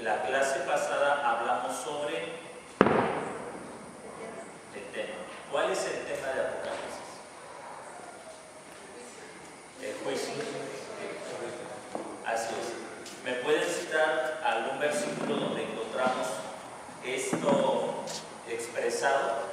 la clase pasada hablamos sobre el tema. ¿Cuál es el tema de Apocalipsis? El juicio. Así es. ¿Me pueden citar algún versículo donde encontramos esto expresado?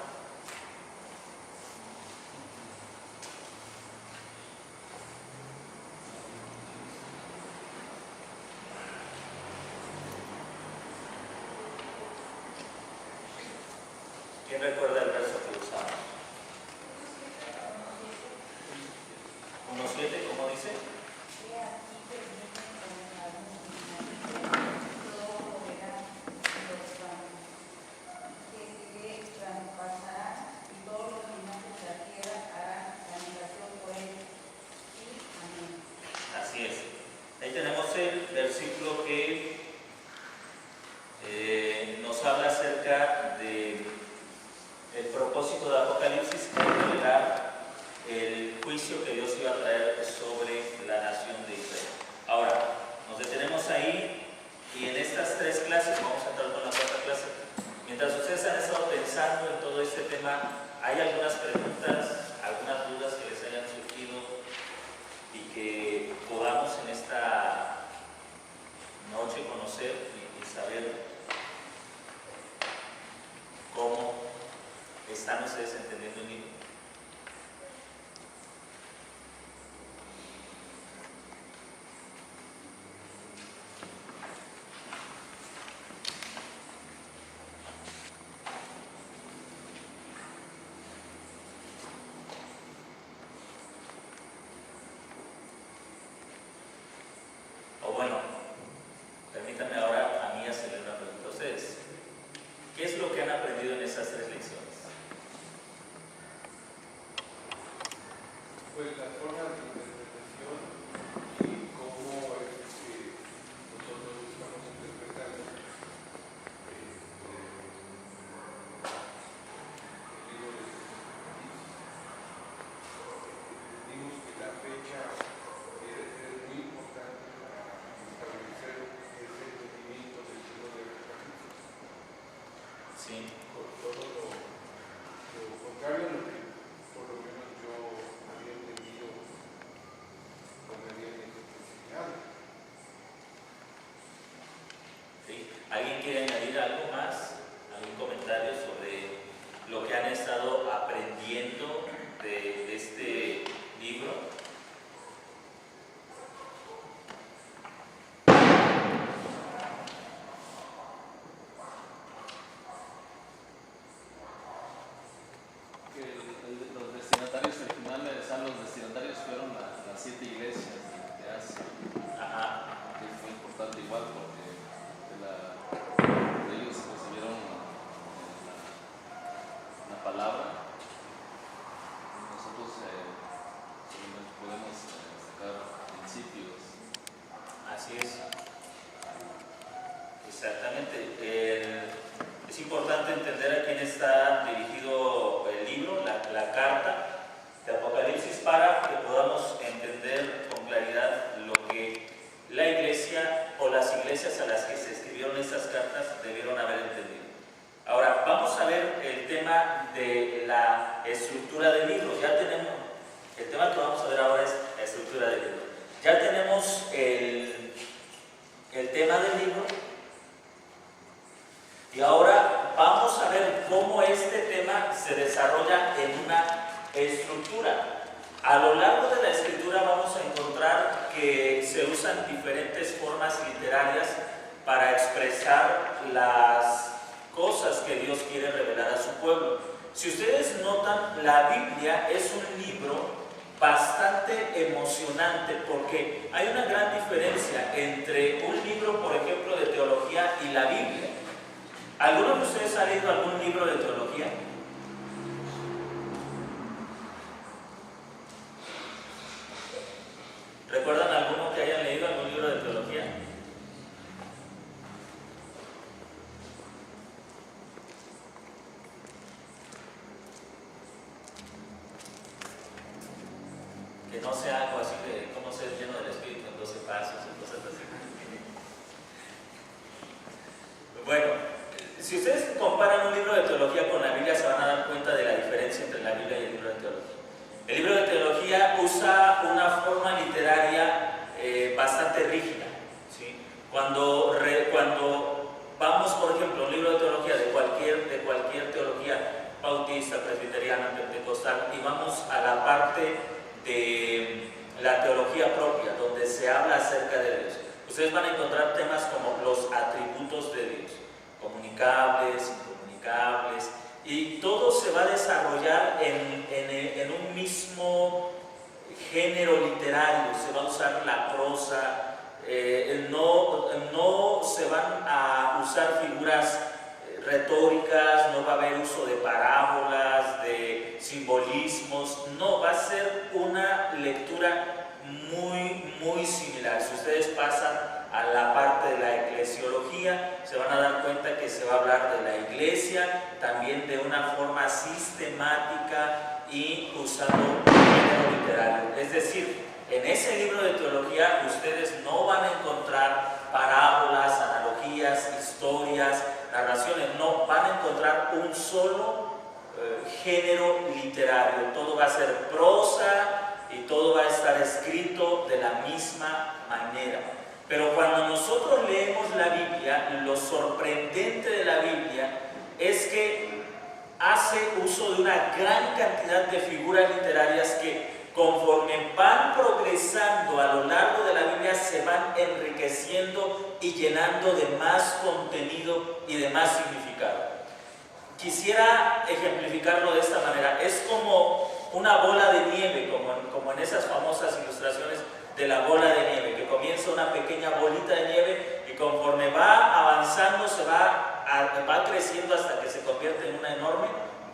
¿Quién recuerda el verso que usamos? 1:7, ¿cómo dice? Así es. Ahí tenemos el versículo que nos habla acerca de el propósito de Apocalipsis, que es revelar el juicio que Dios iba a traer sobre la nación de Israel. Ahora, nos detenemos ahí y en estas tres clases, vamos a entrar con la cuarta clase. Mientras ustedes han estado pensando en todo este tema, ¿hay algunas preguntas, algunas dudas que les hayan surgido y que podamos en esta noche conocer y saber cómo están ustedes entendiendo el libro? O bueno, permítanme ahora a mí hacerle una pregunta a ustedes. ¿Qué es lo que han aprendido en esas tres lecciones? Pues la forma de interpretación y cómo es que nosotros estamos interpretando el libro de Apocalipsis. Vimos que la fecha es muy importante para establecer ese entendimiento del libro de Apocalipsis. Sí. Por todo lo contrario a lo que por lo menos yo había entendido cuando había enseñado. ¿Sí? ¿Alguien quiere añadir algo más? ¿Algún comentario sobre lo que han estado aprendiendo de este libro? Los destinatarios, al final, los destinatarios fueron las 7 iglesias de Asia. Ajá. Que es muy importante igual porque ellos recibieron la palabra. Nosotros podemos sacar principios. Así es. Exactamente. Es importante entender a quién está dirigido el libro, la carta de Apocalipsis, para que podamos entender con claridad lo que la iglesia o las iglesias a las que se escribieron estas cartas debieron haber entendido. Ahora, vamos a ver el tema de la estructura del libro. Ya tenemos, el tema que vamos a ver ahora es la estructura del libro. Ya tenemos el tema del libro. Y ahora vamos a ver cómo este tema se desarrolla en una estructura. A lo largo de la escritura vamos a encontrar que se usan diferentes formas literarias para expresar las cosas que Dios quiere revelar a su pueblo. Si ustedes notan, la Biblia es un libro bastante emocionante porque hay una gran diferencia entre un libro, por ejemplo, de teología y la Biblia. ¿Alguno de ustedes ha leído algún libro de teología? ¿Recuerdan alguno que hayan leído algún libro de teología? Que no sea algo así de cómo ser lleno del Espíritu en 12 pasos o cosas así. Bueno, si ustedes comparan un libro de teología con la Biblia, se van a dar cuenta de la diferencia entre la Biblia y el libro de teología. El libro de teología usa una forma literaria bastante rígida, ¿sí? Cuando vamos, por ejemplo, a un libro de teología de cualquier teología bautista, presbiteriana, pentecostal, y vamos a la parte de la teología propia, donde se habla acerca de Dios, ustedes van a encontrar temas como los atributos de Dios, comunicables, incomunicables, y todo se va a desarrollar en un mismo género literario. Se va a usar la prosa, no se van a usar figuras retóricas, no va a haber uso de parábolas, de simbolismos, no, va a ser una lectura muy similar. Si ustedes pasan a la parte de la eclesiología, se van a dar cuenta que se va a hablar de la iglesia, también de una forma sistemática y usando un género literario. Es decir, en ese libro de teología ustedes no van a encontrar parábolas, analogías, historias, narraciones, no, van a encontrar un solo género literario. Todo va a ser prosa y todo va a estar escrito de la misma manera. Pero cuando nosotros leemos la Biblia, lo sorprendente de la Biblia es que hace uso de una gran cantidad de figuras literarias que, conforme van progresando a lo largo de la Biblia, se van enriqueciendo y llenando de más contenido y de más significado. Quisiera ejemplificarlo de esta manera. Es como una bola de nieve, como en esas famosas ilustraciones de la bola de nieve, que comienza una pequeña bolita de nieve y conforme va avanzando se va creciendo hasta que se convierte en una enorme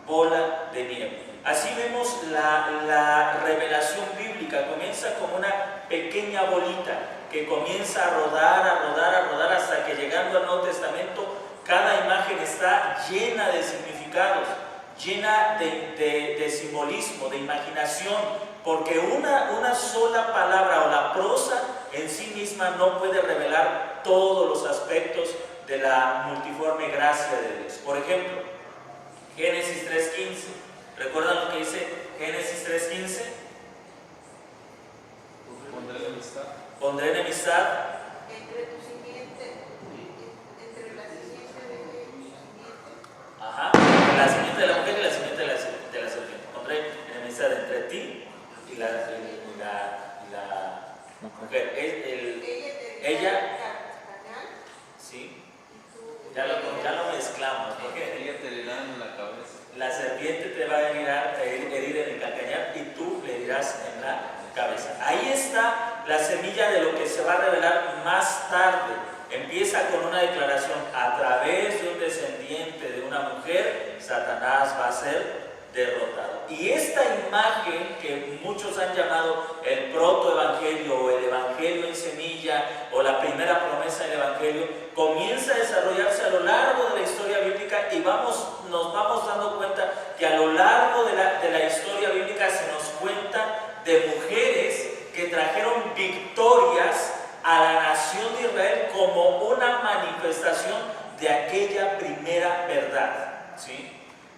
bola de nieve. Así vemos la revelación bíblica. Comienza como una pequeña bolita que comienza a rodar hasta que, llegando al Nuevo Testamento, cada imagen está llena de significados, llena de simbolismo, de imaginación, porque una sola palabra o la prosa en sí misma no puede revelar todos los aspectos de la multiforme gracia de Dios. Por ejemplo, Génesis 3:15. ¿Recuerdan lo que dice Génesis 3:15? Pondré enemistad. Pondré enemistad entre tu simiente, entre la simiente de tu simiente. Ajá, la simiente de la mujer y la simiente de la serpiente. Pondré enemistad entre ti y la mujer. Ella, sí, ya lo mezclamos, porque Ella te herirá en la cabeza. la serpiente te va a herir en el calcañar y tú le herirás en la cabeza. Ahí está la semilla de lo que se va a revelar más tarde. Empieza con una declaración: a través de un descendiente de una mujer, Satanás va a ser derrotado. Y esta imagen que muchos han llamado el protoevangelio o el evangelio en semilla o la primera promesa del evangelio, comienza a desarrollarse a lo largo de la historia bíblica y nos vamos dando cuenta que a lo largo de la historia bíblica se nos cuenta de mujeres que trajeron victorias a la nación de Israel como una manifestación de aquella primera verdad, ¿sí?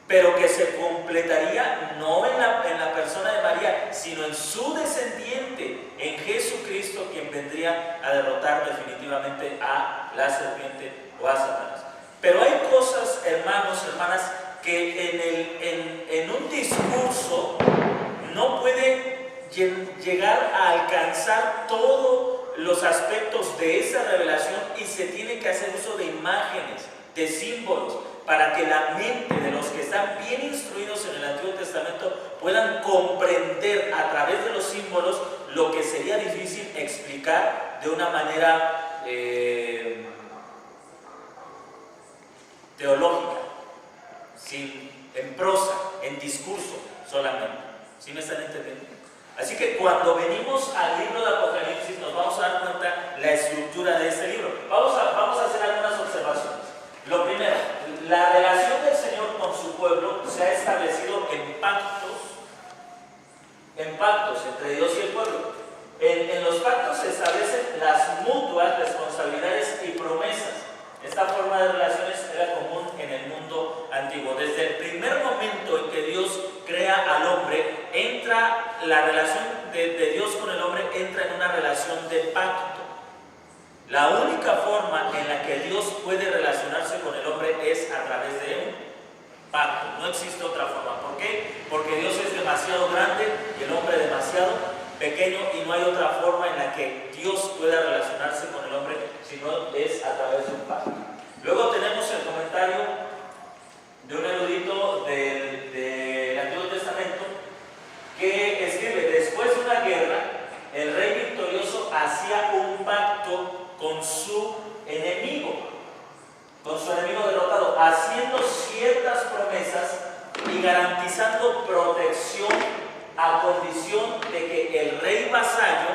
Pero que se completaría no en la persona de María, sino en su descendiente, en Jesucristo, quien vendría a derrotar definitivamente a la serpiente o a Satanás. Pero hay cosas, hermanos, hermanas, que en un discurso no puede llegar a alcanzar todos los aspectos de esa revelación y se tiene que hacer uso de imágenes, de símbolos, para que la mente de los que están bien instruidos en el Antiguo Testamento puedan comprender a través de los símbolos lo que sería difícil explicar de una manera teológica, en prosa, en discurso solamente. ¿Sí me están entendiendo? Así que cuando venimos al libro de Apocalipsis nos vamos a dar cuenta la estructura de este libro. Vamos a hacer algunas observaciones. Lo primero, la relación del Señor con su pueblo se ha establecido en pactos entre Dios y el pueblo. En los pactos se establecen las mutuas responsabilidades y promesas. Esta forma de relaciones de Dios con el hombre entra en una relación de pacto. La única forma en la que Dios puede relacionarse con el hombre es a través de un pacto. No existe otra forma. ¿Por qué? Porque Dios es demasiado grande y el hombre demasiado pequeño, y no hay otra forma en la que Dios pueda relacionarse con el hombre si no es a través de un pacto. Luego tenemos el comentario de un erudito del Antiguo Testamento que escribe: después de una guerra, el rey victorioso hacía un pacto con su enemigo derrotado, haciendo ciertas promesas y garantizando protección a condición de que el rey vasallo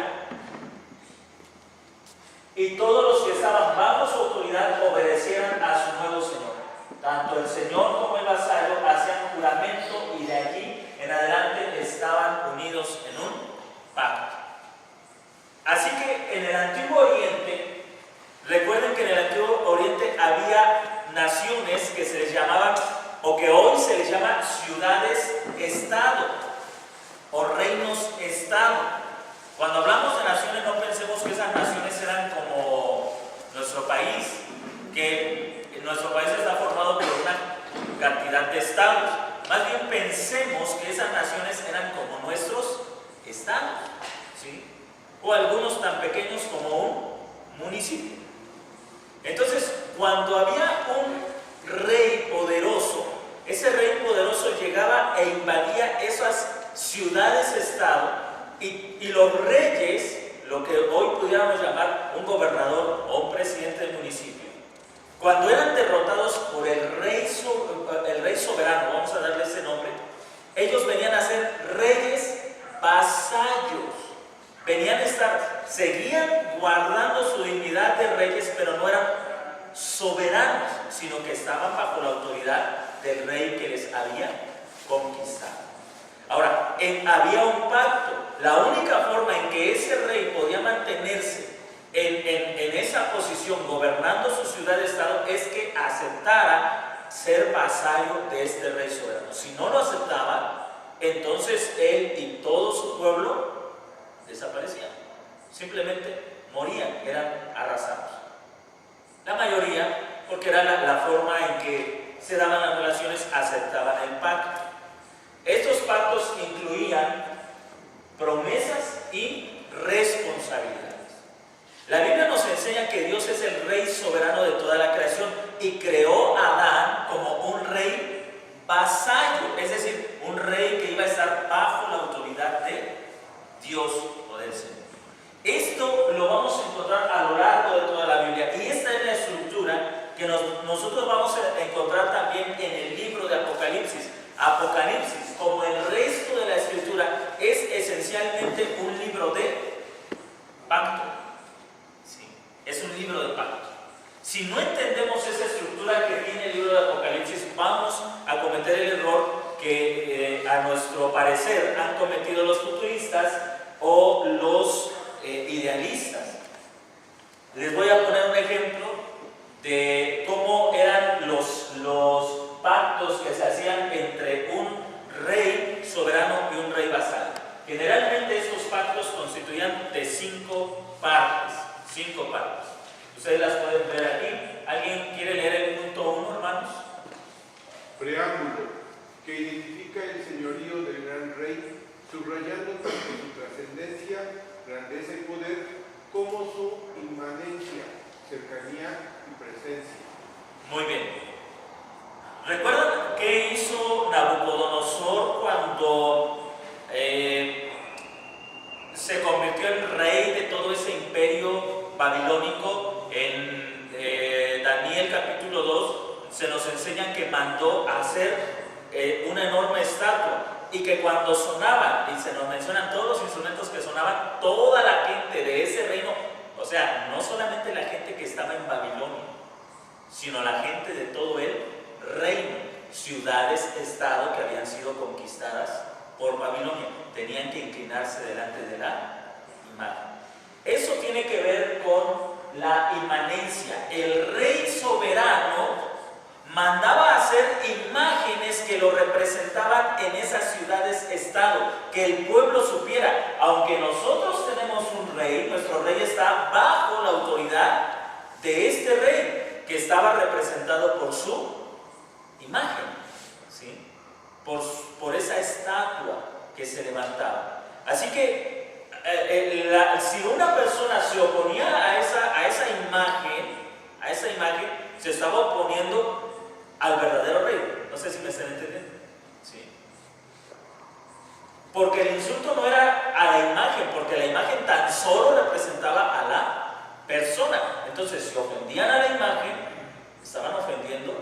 y todos los que estaban bajo su autoridad obedecieran a su nuevo señor. Tanto el señor como el vasallo hacían juramento y de allí en adelante estaban unidos en un pacto. Así que en el Antiguo Oriente, recuerden que en el Antiguo Oriente había naciones que se les llamaban, o que hoy se les llama ciudades-estado o reinos-estado. Cuando hablamos de naciones, no pensemos que esas naciones eran como nuestro país, que nuestro país está formado por una cantidad de estados. Más bien pensemos que esas naciones eran como nuestros estados, ¿sí? O algunos tan pequeños como un municipio. Entonces, cuando había un rey poderoso, ese rey poderoso llegaba e invadía esas ciudades-estado, y los reyes, lo que hoy pudiéramos llamar un gobernador o un presidente del municipio, cuando eran derrotados por el rey soberano, vamos a darle ese nombre, ellos venían a ser reyes vasallos. Seguían guardando su dignidad de reyes, pero no eran soberanos, sino que estaban bajo la autoridad del rey que les había conquistado. Ahora, había un pacto. La única forma en que ese rey podía mantenerse en esa posición, gobernando su ciudad-estado, es que aceptara ser vasallo de este rey soberano. Si no lo aceptaba, entonces él y todo su pueblo desaparecían. Simplemente morían, eran arrasados. La mayoría, porque era la forma en que se daban las relaciones, aceptaban el pacto. Estos pactos incluían promesas y responsabilidades. La Biblia nos enseña que Dios es el rey soberano de toda la creación y creó a Adán como un rey vasallo, es decir, un rey que iba a estar bajo la autoridad de Dios o del Señor. Esto lo vamos a encontrar a lo largo de toda la Biblia, y esta es la estructura que nosotros vamos a encontrar también en el libro de Apocalipsis. Apocalipsis, como el resto de la escritura, es esencialmente un libro de pacto. Sí, es un libro de pacto. Si no entendemos esa estructura que tiene el libro de Apocalipsis, vamos a cometer el error que a nuestro parecer han cometido los futuristas o los idealistas. Les voy a poner un ejemplo de cómo eran los pactos que se hacían entre un rey soberano y un rey vasallo. Generalmente estos pactos constituían de 5 partes. 5 partes. Ustedes las pueden ver aquí. ¿Alguien quiere leer el punto 1, hermanos? Preámbulo, que identifica el señorío del gran rey, subrayando tanto su trascendencia, grandeza y poder, como su inmanencia, cercanía y presencia. Muy bien. ¿Recuerdan qué hizo Nabucodonosor cuando se convirtió en rey de todo ese imperio babilónico? En Daniel capítulo 2 se nos enseña que mandó a hacer una enorme estatua, y que cuando sonaban, y se nos mencionan todos los instrumentos que sonaban, toda la gente de ese reino, o sea, no solamente la gente que estaba en Babilonia, sino la gente de todo el reino, ciudades-estado que habían sido conquistadas por Babilonia, tenían que inclinarse delante de la imagen. Eso tiene que ver con la inmanencia. El rey soberano mandaba hacer imágenes que lo representaban en esas ciudades-estado, que el pueblo supiera. Ahora, representado por su imagen, ¿sí? Por esa estatua que se levantaba. Así que si una persona se oponía a esa imagen, se estaba oponiendo al verdadero rey. No sé si me están entendiendo, ¿sí? Porque el insulto no era a la imagen, porque la imagen tan solo representaba a la persona. Entonces, si ofendían a la imagen, estaban ofendiendo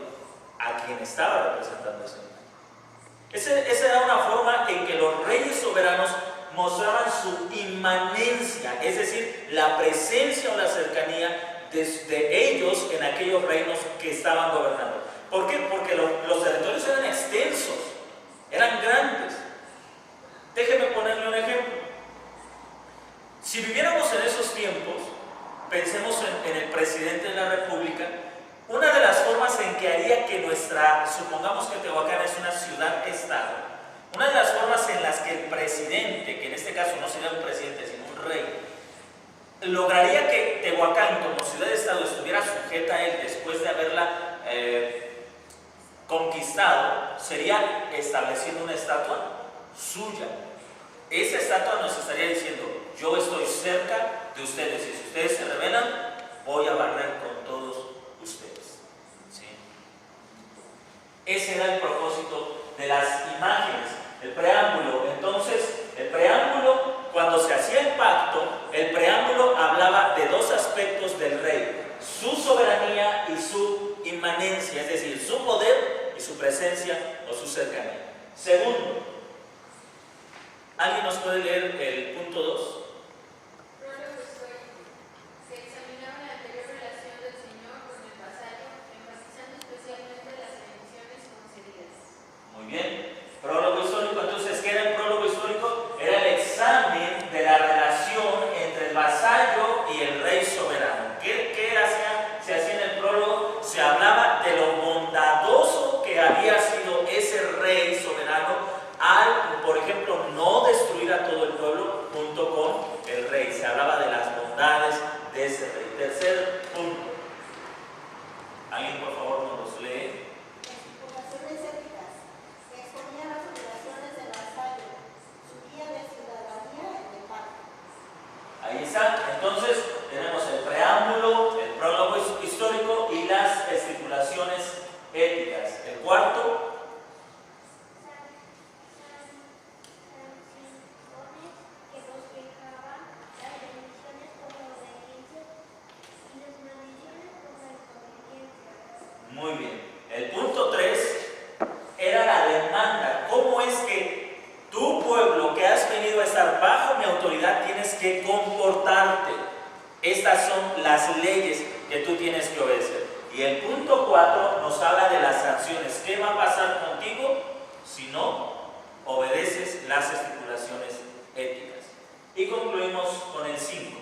a quien estaba representando esa imagen. Esa era una forma en que los reyes soberanos mostraban su inmanencia, es decir, la presencia o la cercanía de ellos en aquellos reinos que estaban gobernando. ¿Por qué? Porque los territorios eran extensos, eran grandes. Déjenme ponerle un ejemplo. Si viviéramos en esos tiempos, pensemos en el presidente de la República. Una de las formas en que haría que supongamos que Tehuacán es una ciudad-estado, una de las formas en las que el presidente, que en este caso no sería un presidente sino un rey, lograría que Tehuacán como ciudad-estado estuviera sujeta a él después de haberla conquistado, sería estableciendo una estatua suya. Esa estatua nos estaría diciendo: yo estoy cerca de ustedes y si ustedes se rebelan, voy a barrer con todos ustedes, ¿sí? Ese era el propósito de las imágenes, el preámbulo. Entonces, el preámbulo, cuando se hacía el pacto, el preámbulo hablaba de dos aspectos del rey: su soberanía y su inmanencia, es decir, su poder y su presencia o su cercanía. Segundo, ¿alguien nos puede leer el punto 2? Prólogo histórico. Se examinaba la anterior relación del Señor con el vasallo, enfatizando especialmente las bendiciones concedidas. Muy bien. Prólogo histórico. Entonces, ¿qué era el prólogo histórico? Era el examen de la relación entre el vasallo y el rey soberano. ¿Qué se hacía en el prólogo? Se hablaba de lo bondadoso que había sido ese rey soberano al, por ejemplo, no destruir a todo el pueblo junto con el rey. Se hablaba de las bondades de ese rey. Tercer punto. ¿Alguien por favor nos los lee? Estipulaciones éticas. Exponía las obligaciones del vasallo, su guía de ciudadanía en el pacto. Ahí está. Entonces, tenemos el preámbulo, el prólogo histórico y las estipulaciones éticas. El cuarto. Muy bien. El punto 3 era la demanda. ¿Cómo es que tu pueblo que has venido a estar bajo mi autoridad tienes que comportarte? Estas son las leyes que tú tienes que obedecer. Y el punto 4 nos habla de las sanciones. ¿Qué va a pasar contigo si no obedeces las estipulaciones éticas? Y concluimos con el 5.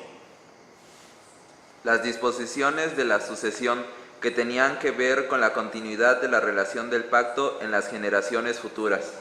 Las disposiciones de la sucesión que tenían que ver con la continuidad de la relación del pacto en las generaciones futuras.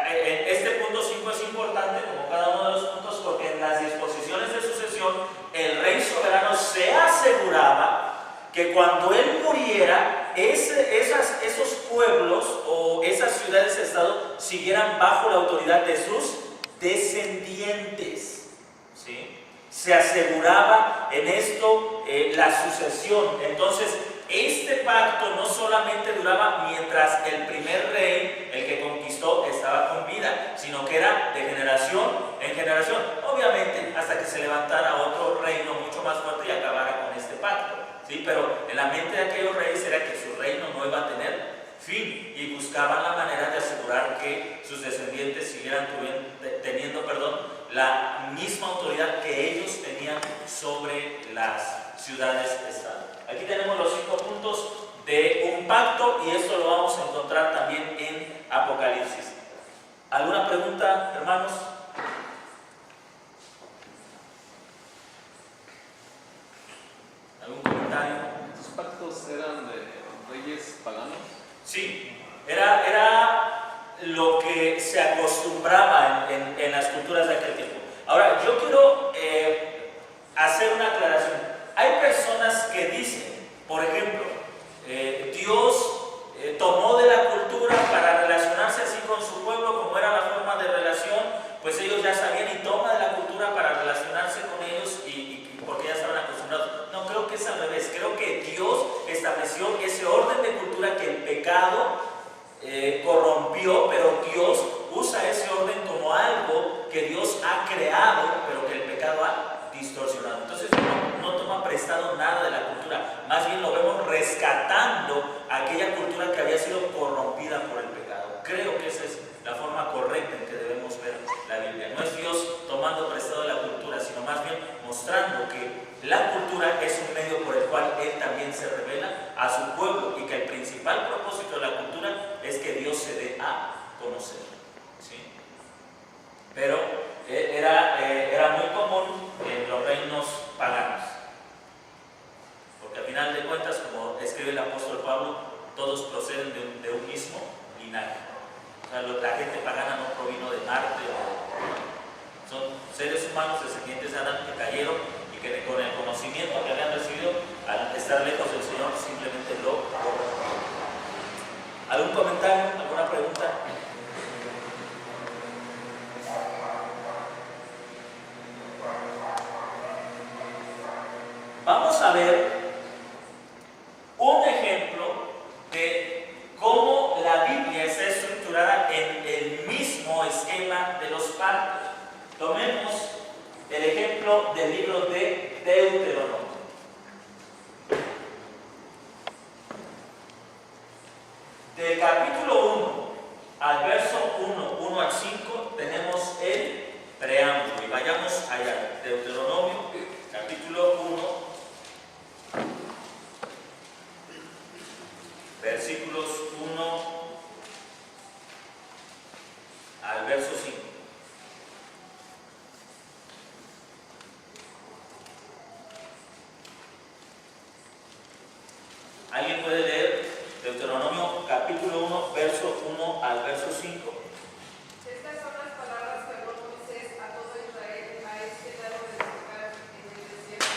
Este punto 5 es importante, como cada uno de los puntos, porque en las disposiciones de sucesión el rey soberano se aseguraba que cuando él muriera, esos pueblos o esas ciudades-estado siguieran bajo la autoridad de sus descendientes, ¿sí? Se aseguraba en esto la sucesión. Entonces, este pacto no solamente duraba mientras el primer rey, el que conquistó, estaba con vida, sino que era de generación en generación, obviamente hasta que se levantara otro reino mucho más fuerte y acabara con este pacto, ¿sí? Pero en la mente de aquellos reyes era que su reino no iba a tener fin y buscaban la manera de asegurar que sus descendientes siguieran teniendo la misma autoridad que ellos tenían sobre las ciudades-estado. Aquí tenemos los 5 puntos de un pacto y esto lo vamos a encontrar también en Apocalipsis. ¿Alguna pregunta, hermanos? ¿Algún comentario? ¿Estos pactos eran de reyes paganos? Sí, era lo que se acostumbraba en las culturas de aquel tiempo. Ahora, yo quiero hacer una aclaración. Hay personas que dicen, por ejemplo, Dios mostrando que la cultura es un medio por el cual Él también se revela a su pueblo y que el principal propósito de la cultura es que Dios se dé a conocer. ¿Sí? Pero era muy común en los reinos paganos, porque al final de cuentas, como escribe el apóstol Pablo, todos proceden de un mismo linaje. O sea, la gente pagana no provino de Marte, son seres humanos descendientes de Adán que cayeron y que con el conocimiento que habían recibido, al estar lejos del Señor, simplemente lo corrompieron. ¿Algún comentario? ¿Alguna pregunta? Vamos a ver un ejemplo de cómo la Biblia está estructurada en el mismo esquema de los pactos. Tomemos el ejemplo del libro de Deuteronomio. Del capítulo 1 al verso 1 al 5 tenemos el preámbulo y vayamos allá. Deuteronomio, capítulo 1, versículos 1 al verso 5. ¿Alguien puede leer Deuteronomio capítulo 1, verso 1 al verso 5? Estas son las palabras que habló Moisés a todo Israel a este lado del Jordán en el desierto,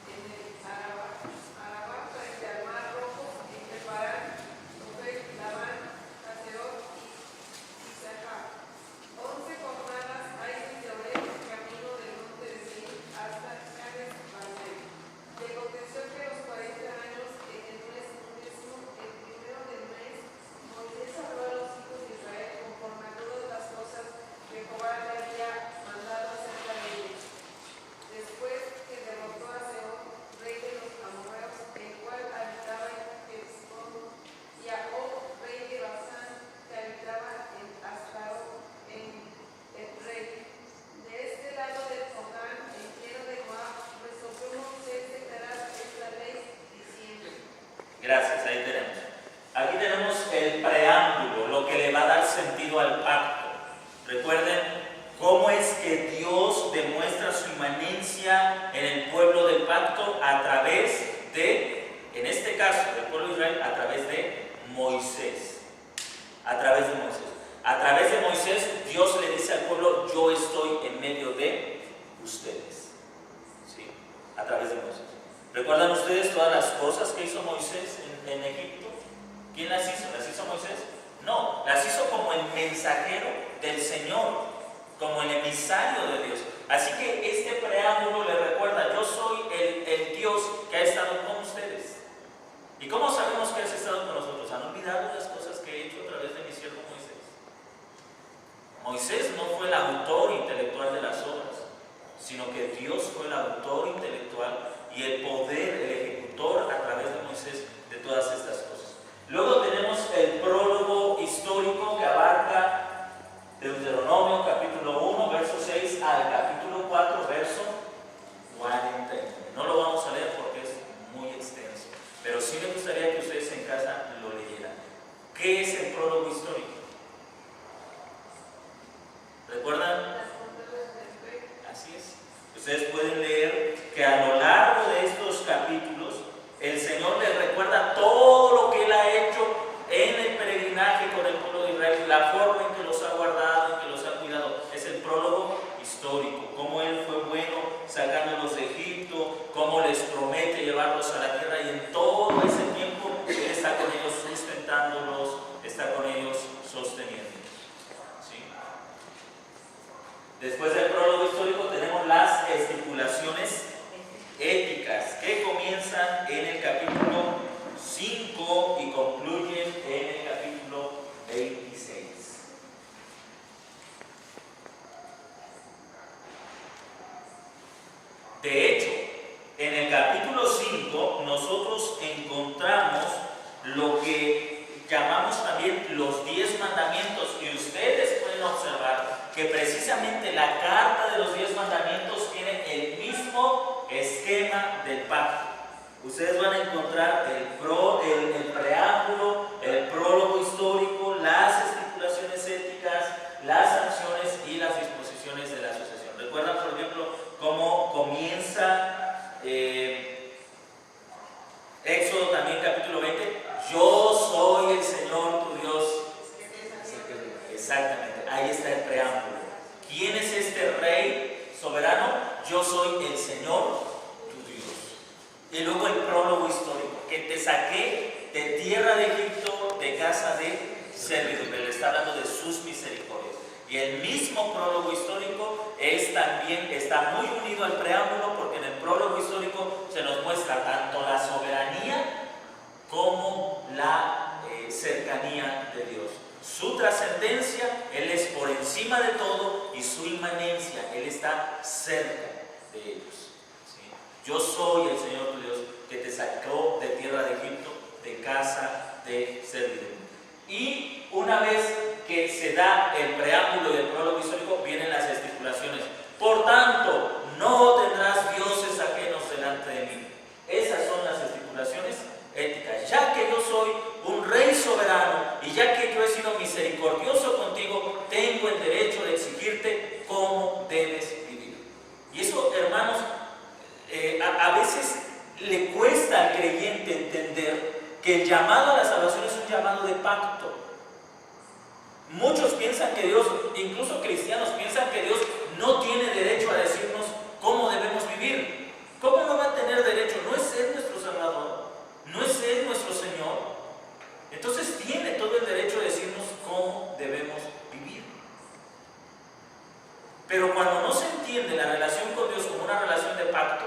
en el Arabá frente al mar Rojo, entre Parán, Tofet, Labán, Haserot y Sahar. 11 jornadas hay desde Oreb, camino del monte de Seir, hasta Cades Barnea. Y aconteció que los 40 años en el mes undécimo, el primero del mes, Moisés habló a los hijos de Israel conforme a todas las cosas que Jehová le había mandado acerca de ellos. Después que derrotó a Sehón, rey de los amorreos, el cual habitaba en Hezbón, y a Og, rey de Basán, que habitaba en Astarot, en Edrei. De este lado del Jordán, en tierra de Moab, resolvió Moisés declarar esta ley, diciendo: Gracias, ahí tenemos. Aquí tenemos el preámbulo, lo que le va a dar sentido al pacto. Recuerden cómo es que Dios demuestra su inmanencia en el pueblo del pacto a través de, en este caso, del pueblo de Israel, a través de Moisés. A través de Moisés. A través de Moisés, Dios le dice al pueblo: yo estoy en medio de ustedes. ¿Sí? A través de Moisés. ¿Recuerdan ustedes todas las cosas que hizo Moisés en Egipto? ¿Quién las hizo? ¿Las hizo Moisés? No, las hizo como el mensajero del Señor, como el emisario de Dios. Así que este preámbulo le recuerda: yo soy el Dios que ha estado con ustedes. ¿Y cómo sabemos que has estado con nosotros? ¿Han olvidado las cosas que he hecho a través de mi siervo Moisés? Moisés no fue el autor intelectual de las obras, sino que Dios fue el autor intelectual y el poder, el ejecutor a través de Moisés de todas estas cosas. Luego tenemos el prólogo histórico que abarca Deuteronomio capítulo 1, verso 6 al capítulo 4, verso 49. No lo vamos a leer porque es muy extenso, pero sí me gustaría que ustedes en casa lo leyeran. ¿Qué es el prólogo histórico? ¿Recuerdan? Así es. Ustedes pueden leer que a lo largo de estos capítulos el Señor les recuerda todo lo que Él ha hecho en el peregrinaje con el pueblo de Israel, la forma en que los ha guardado, en que los ha cuidado. Es el prólogo histórico, cómo Él fue bueno sacándolos de Egipto, cómo les promete llevarlos a la tierra, y en todo ese tiempo Él está con ellos sustentándolos, está con ellos sosteniéndolos. ¿Sí? Después del prólogo histórico tenemos las estipulaciones éticas que comienzan en el capítulo 5 y concluyen en el capítulo 26. De hecho, en el capítulo 5 nosotros encontramos lo que llamamos también los 10 mandamientos, y ustedes pueden observar que precisamente la carta de los 10 mandamientos tiene el mismo ustedes van a encontrar el preámbulo, el prólogo histórico, las estipulaciones éticas, las sanciones y las disposiciones de la asociación. ¿Recuerdan, por ejemplo, cómo comienza Éxodo también, capítulo 20? Yo soy el Señor tu Dios. Exactamente, ahí está el preámbulo. ¿Quién es este rey soberano? Yo soy el Señor tu Dios. Y luego el prólogo histórico, que te saqué de tierra de Egipto, de casa de servidumbre. Le está hablando de sus misericordias. Y el mismo prólogo histórico también está muy unido al preámbulo, porque en el prólogo histórico se nos muestra tanto la soberanía como la cercanía de Dios. Su trascendencia, Él es por encima de todo, y su inmanencia, Él está cerca de ellos. ¿Sí? Yo soy el Señor tu Dios, que te sacó de tierra de Egipto, de casa de servidumbre. Y una vez que se da el preámbulo y el prólogo histórico, vienen las estipulaciones. Por tanto, no tendrás dioses ajenos delante de mí. Esas son las estipulaciones éticas. Ya que yo soy un rey soberano y ya que yo he sido misericordioso contigo, tengo el derecho de exigirte cómo debes vivir. Y eso, hermanos, a veces le cuesta al creyente entender que el llamado a la salvación es un llamado de pacto. Muchos piensan que Dios, incluso cristianos, piensan que Dios no tiene derecho a decirnos cómo debemos vivir. ¿Cómo no va a tener derecho? ¿No es Él nuestro Salvador? ¿No es Él nuestro Señor? Entonces tiene todo el derecho de decirnos cómo debemos vivir. Pero cuando no se entiende la relación con Dios como una relación de pacto,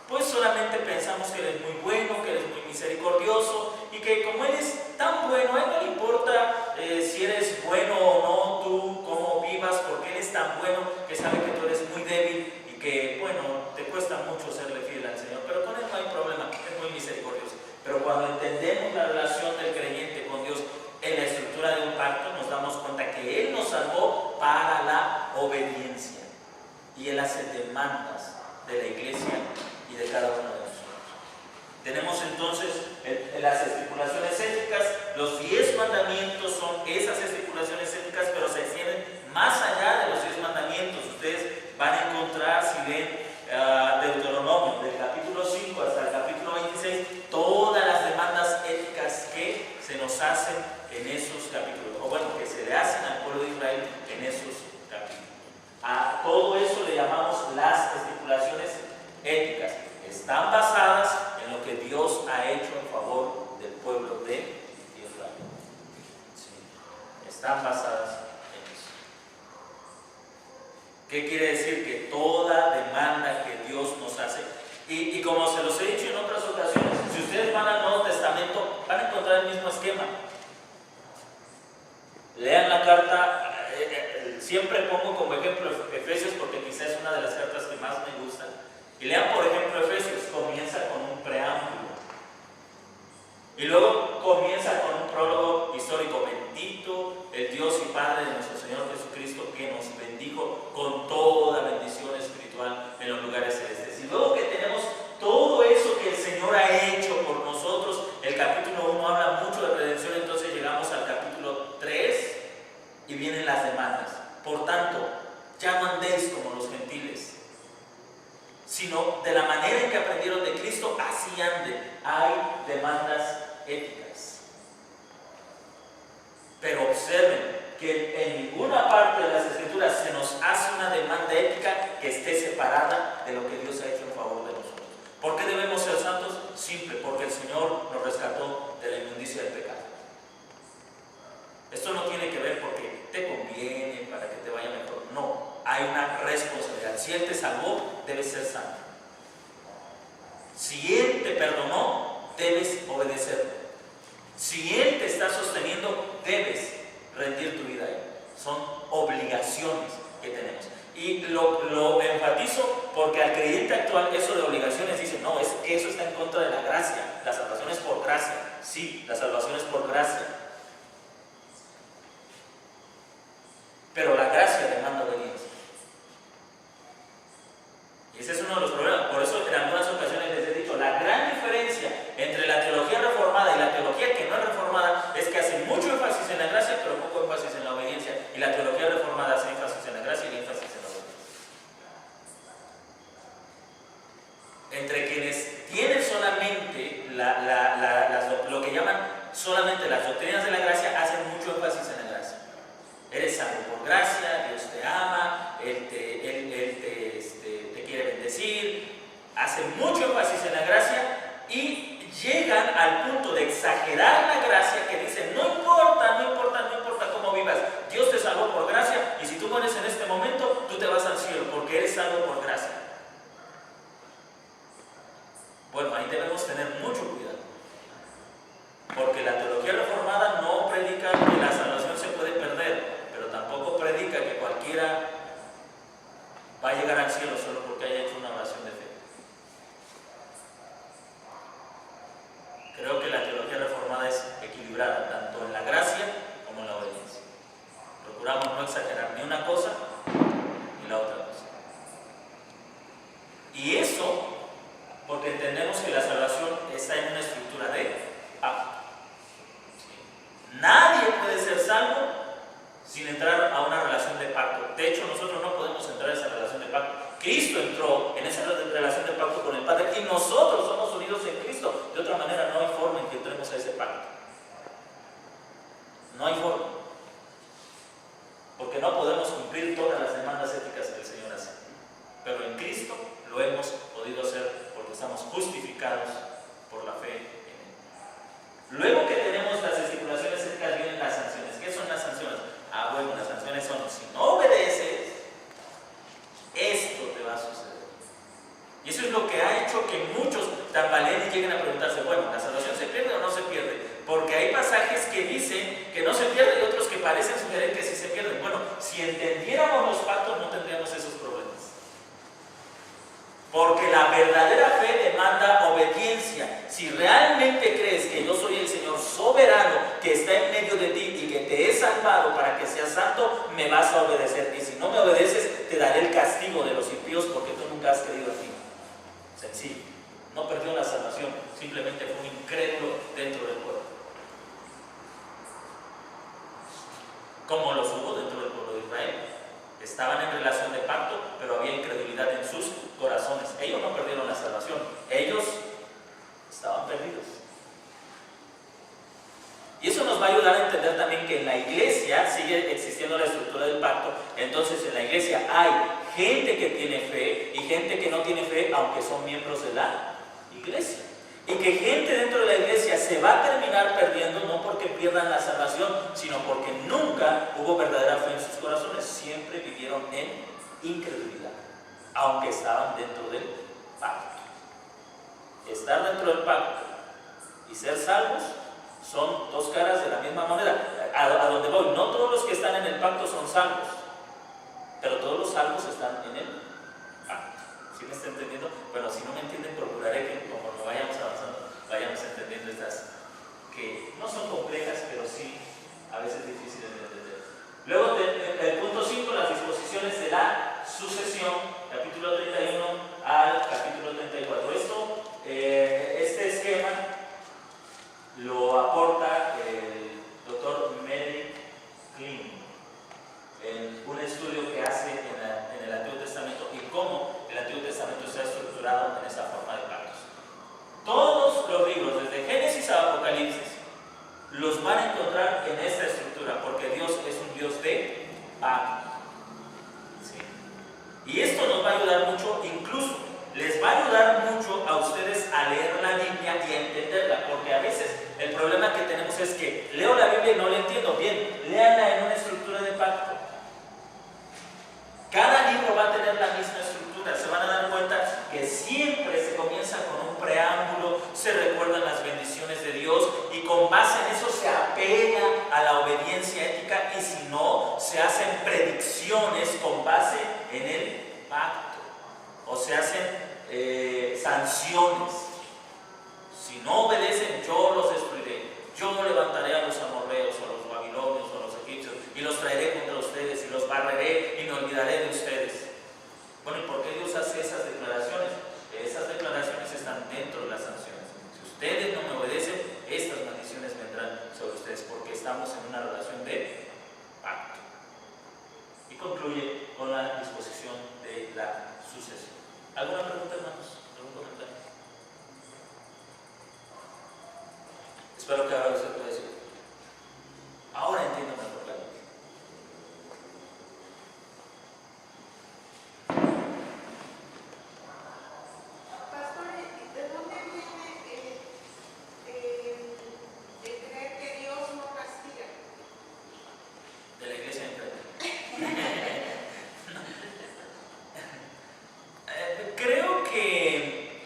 pues solamente pensamos que Él es muy bueno, que Él es muy misericordioso, y que como Él es tan bueno, a Él no le importa si eres bueno o no, tú cómo vivas, porque Él es tan bueno que sabe que tú eres muy débil y que, bueno, te cuesta mucho serle fiel al Señor, pero con Él no hay problema, es muy misericordioso. Pero cuando entendemos la relación del creyente con Dios en la estructura de un pacto, nos damos cuenta que Él nos salvó para la obediencia, y Él hace demandas de la iglesia y de cada uno de nosotros. Tenemos entonces las estipulaciones éticas. Los 10 mandamientos son esas estipulaciones éticas, pero se extienden más allá de los 10 mandamientos. Ustedes van a encontrar, si ven Deuteronomio, del capítulo 5 hasta el capítulo 26, todas las demandas éticas que se nos hacen en esos capítulos, o bueno, que se le hacen al pueblo de Israel en esos capítulos. A todo eso le llamamos las estipulaciones éticas. Están basadas en lo que Dios ha hecho en favor del pueblo de Israel. Sí, están basadas en eso. ¿Qué quiere decir? Que toda demanda que Dios nos hace, y como se los he dicho en otras ocasiones, si ustedes van al Nuevo Testamento, van a encontrar el mismo esquema. Lean la carta, siempre pongo como ejemplo Efesios, porque quizás es una de las cartas que más me gustan. Y lean, por ejemplo, Efesios, comienza con un preámbulo. Y luego comienza con un prólogo histórico. Bendito el Dios y Padre de nuestro Señor Jesucristo, que nos bendijo con toda bendición espiritual en los lugares celestes. Y luego que tenemos todo eso que el Señor ha hecho por nosotros, el capítulo 1 habla mucho de redención, entonces llegamos al capítulo 3 y vienen las demandas. Por tanto, ya no andéis como los gentiles, sino de la manera en que aprendieron de Cristo, así anden. Hay demandas éticas. Pero observen que en ninguna parte de las Escrituras se nos hace una demanda ética que esté separada de lo que Dios ha hecho en favor de nosotros. ¿Por qué debemos ser santos? Simple, porque el Señor nos rescató de la inmundicia del pecado. Esto no tiene que ver porque te conviene, para que te vaya mejor. No, hay una responsabilidad. Si Él te salvó, debes ser santo. Si Él te perdonó, debes obedecerle. Si Él te está sosteniendo, debes rendir tu vida a Él. Son obligaciones que tenemos. Y lo enfatizo porque al creyente actual eso de obligaciones dice, no, es que eso está en contra de la gracia. La salvación es por gracia. Sí, la salvación es por gracia. Pero la gracia demanda obediencia. Y ese es uno de los problemas. Por eso en algunas ocasiones les he dicho, la gran diferencia entre quienes tienen solamente lo que llaman solamente las doctrinas de la gracia, hacen mucho énfasis en la gracia. Eres salvo por gracia, Dios te ama, Él te quiere bendecir, hacen mucho énfasis en la gracia y llegan al punto de exagerar la gracia, que dicen, no importa cómo vivas, Dios te salvó por gracia y si tú mueres en este momento, tú te vas al cielo porque eres salvo por gracia. Bueno, ahí debemos tener mucho cuidado, porque la teología reformada no predica que la salvación se puede perder, pero tampoco predica que cualquiera va a llegar al cielo solo porque haya hecho una oración de fe. Creo que la teología reformada es equilibrada, tanto en la gracia como en la obediencia. Procuramos no exagerar ni una cosa ni la otra cosa. Y eso porque entendemos que la salvación está en una estructura de pacto. Nadie puede ser salvo sin entrar a una relación de pacto. De hecho, nosotros no podemos entrar a esa relación de pacto. Cristo entró en esa relación de pacto con el Padre y nosotros somos unidos en Cristo. De otra manera, no hay forma en que entremos a ese pacto. No hay forma. Porque no podemos cumplir todas las demandas éticas que el Señor hace. Pero en Cristo lo hemos podido hacer porque estamos justificados por la fe en Él. Luego que tenemos las estipulaciones éticas, vienen las sanciones. ¿Qué son las sanciones? Bueno, las sanciones son, si no obedeces, esto te va a suceder. Y eso es lo que ha hecho que muchos tambaleen y lleguen a preguntarse, bueno, ¿la salvación se pierde o no se pierde? Porque hay pasajes que dicen que no se pierde y otros que parecen sugerir que sí se pierden. Bueno, si entendiéramos los pactos no tendríamos esos problemas. Porque la verdadera fe demanda obediencia. Si realmente crees que yo soy el Señor soberano que está en medio de ti y que te he salvado para que seas santo, me vas a obedecer. Y si no me obedeces, te daré el castigo de los impíos porque tú nunca has creído en mí. Sencillo. No perdió la salvación, simplemente fue un incrédulo dentro del pueblo. Como los hubo dentro del pueblo de Israel. Estaban en relación de pacto, pero había incredulidad en sus corazones. Ellos no perdieron la salvación, ellos estaban perdidos. Y eso nos va a ayudar a entender también que en la iglesia sigue existiendo la estructura del pacto. Entonces en la iglesia hay gente que tiene fe y gente que no tiene fe, aunque son miembros de la iglesia. Y que gente dentro de la iglesia se va a terminar perdiendo, no porque pierdan la salvación, sino porque nunca hubo verdadera fe en sus corazones. Siempre vivieron en incredulidad, aunque estaban dentro del pacto. Estar dentro del pacto y ser salvos son dos caras de la misma moneda. A donde voy, no todos los que están en el pacto son salvos, pero todos los salvos están en el pacto. ¿Sí me está entendiendo? Bueno, si no me entienden, procuraré que conforme vayamos avanzando, vayamos entendiendo estas que no son complejas, pero sí a veces difíciles de entender. Luego, el punto 5, las disposiciones de la sucesión, capítulo 31 al capítulo 34. Este esquema lo aporta el doctor Merrick Klein en un estudio que hace en el Antiguo Testamento y cómo el Antiguo Testamento está estructurado en esa forma de pactos. Todos los libros, desde Génesis a Apocalipsis, los van a encontrar en esta estructura, porque Dios es un Dios de pacto. ¿Sí? Y esto nos va a ayudar mucho, incluso les va a ayudar mucho a ustedes a leer la Biblia y a entenderla, porque a veces el problema que tenemos es que leo la Biblia y no la entiendo bien. Léanla en una estructura de pacto. Cada libro va a tener la misma estructura. Se van a dar cuenta que siempre se comienza con un preámbulo, se recuerdan las bendiciones de Dios y con base en eso se apela a la obediencia ética, y si no, se hacen predicciones con base en el pacto, o se hacen sanciones. Si no obedecen, yo los destruiré. Yo levantaré a los amorreos, o a los babilonios, o a los egipcios, y los traeré contra ustedes, y los barreré, y me olvidaré de ustedes. Bueno, ¿y por qué Dios hace esas declaraciones? Esas declaraciones están dentro de las sanciones. Si ustedes no me obedecen, estas maldiciones vendrán sobre ustedes, porque estamos en una relación de pacto. Y concluye con la disposición de la sucesión. ¿Alguna pregunta, hermanos? ¿Algún comentario? Espero que ahora usted pueda decir. Ahora entiendo mejor. Pastor, ¿de dónde viene el creer que Dios no castiga? De la iglesia enfrente. Creo que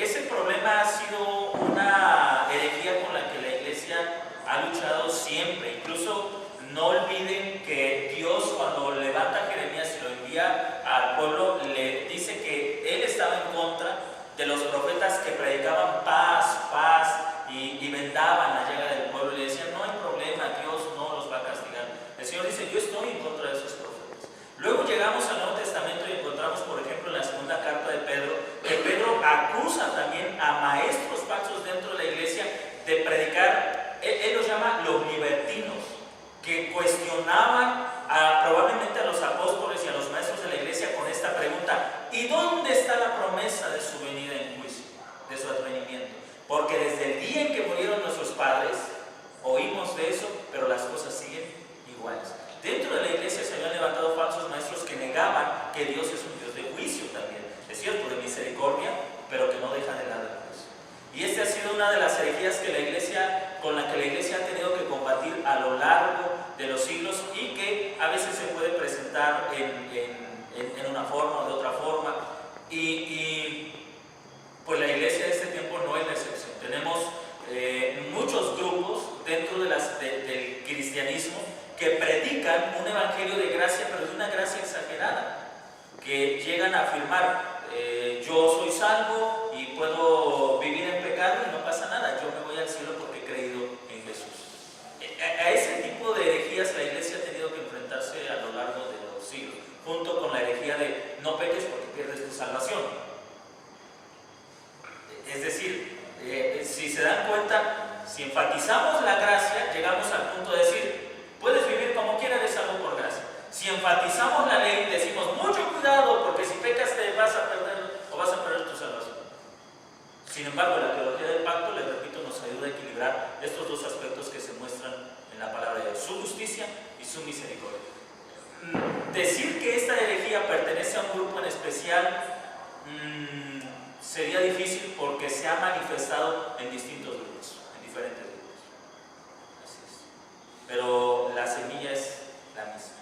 ese problema ha sido una herejía con la que la iglesia ha luchado siempre. Incluso no olviden que Dios, cuando levanta a Jeremías y lo envía al pueblo, le dice que él estaba en contra de los profetas que predicaban paz, paz y vendaban la llaga del pueblo y le decían: no hay problema, Dios no los va a castigar. El Señor dice: yo estoy en contra de esos profetas. Luego llegamos al Nuevo Testamento y encontramos, por ejemplo, en la segunda carta de Pedro, que Pedro acusa también a maestros falsos dentro de la iglesia de predicar, él los llama los libertinos, que cuestionaban probablemente a los apóstoles y a los maestros de la iglesia con esta pregunta: ¿y dónde está la promesa de su venida en juicio, de su advenimiento? Porque desde el día en que murieron nuestros padres oímos de eso, pero las cosas siguen iguales. Dentro de la iglesia se habían levantado falsos maestros que negaban que Dios es un Dios de juicio también. Es cierto, de misericordia, pero que no deja de lado el juicio. Y esta ha sido una de las herejías que con la que la iglesia ha tenido que combatir a lo largo de los siglos, y que a veces se puede presentar en una forma o de otra forma. Y pues la iglesia de este tiempo no es la excepción. Tenemos muchos grupos dentro del cristianismo que predican un evangelio de gracia, pero de una gracia exagerada, que llegan a afirmar: yo soy salvo y puedo vivir en pecado y no pasa nada, yo me voy al cielo porque he creído en Jesús. A ese tipo de herejías la iglesia ha tenido que enfrentarse a lo largo de los siglos, junto con la herejía de no peques porque pierdes tu salvación. Es decir, si se dan cuenta, si enfatizamos la gracia, llegamos al punto de decir: puedes vivir como quieras, eres salvo por gracia. Si enfatizamos la ley, decimos: mucho cuidado, porque si pecas te vas a perder o vas a perder tu salvación. Sin embargo, la teología del pacto, les repito, nos ayuda a equilibrar estos dos aspectos que se muestran en la palabra de Dios: su justicia y su misericordia. Decir que esta herejía pertenece a un grupo en especial sería difícil, porque se ha manifestado en distintos grupos, en diferentes grupos. Así es. Pero la semilla es la misma.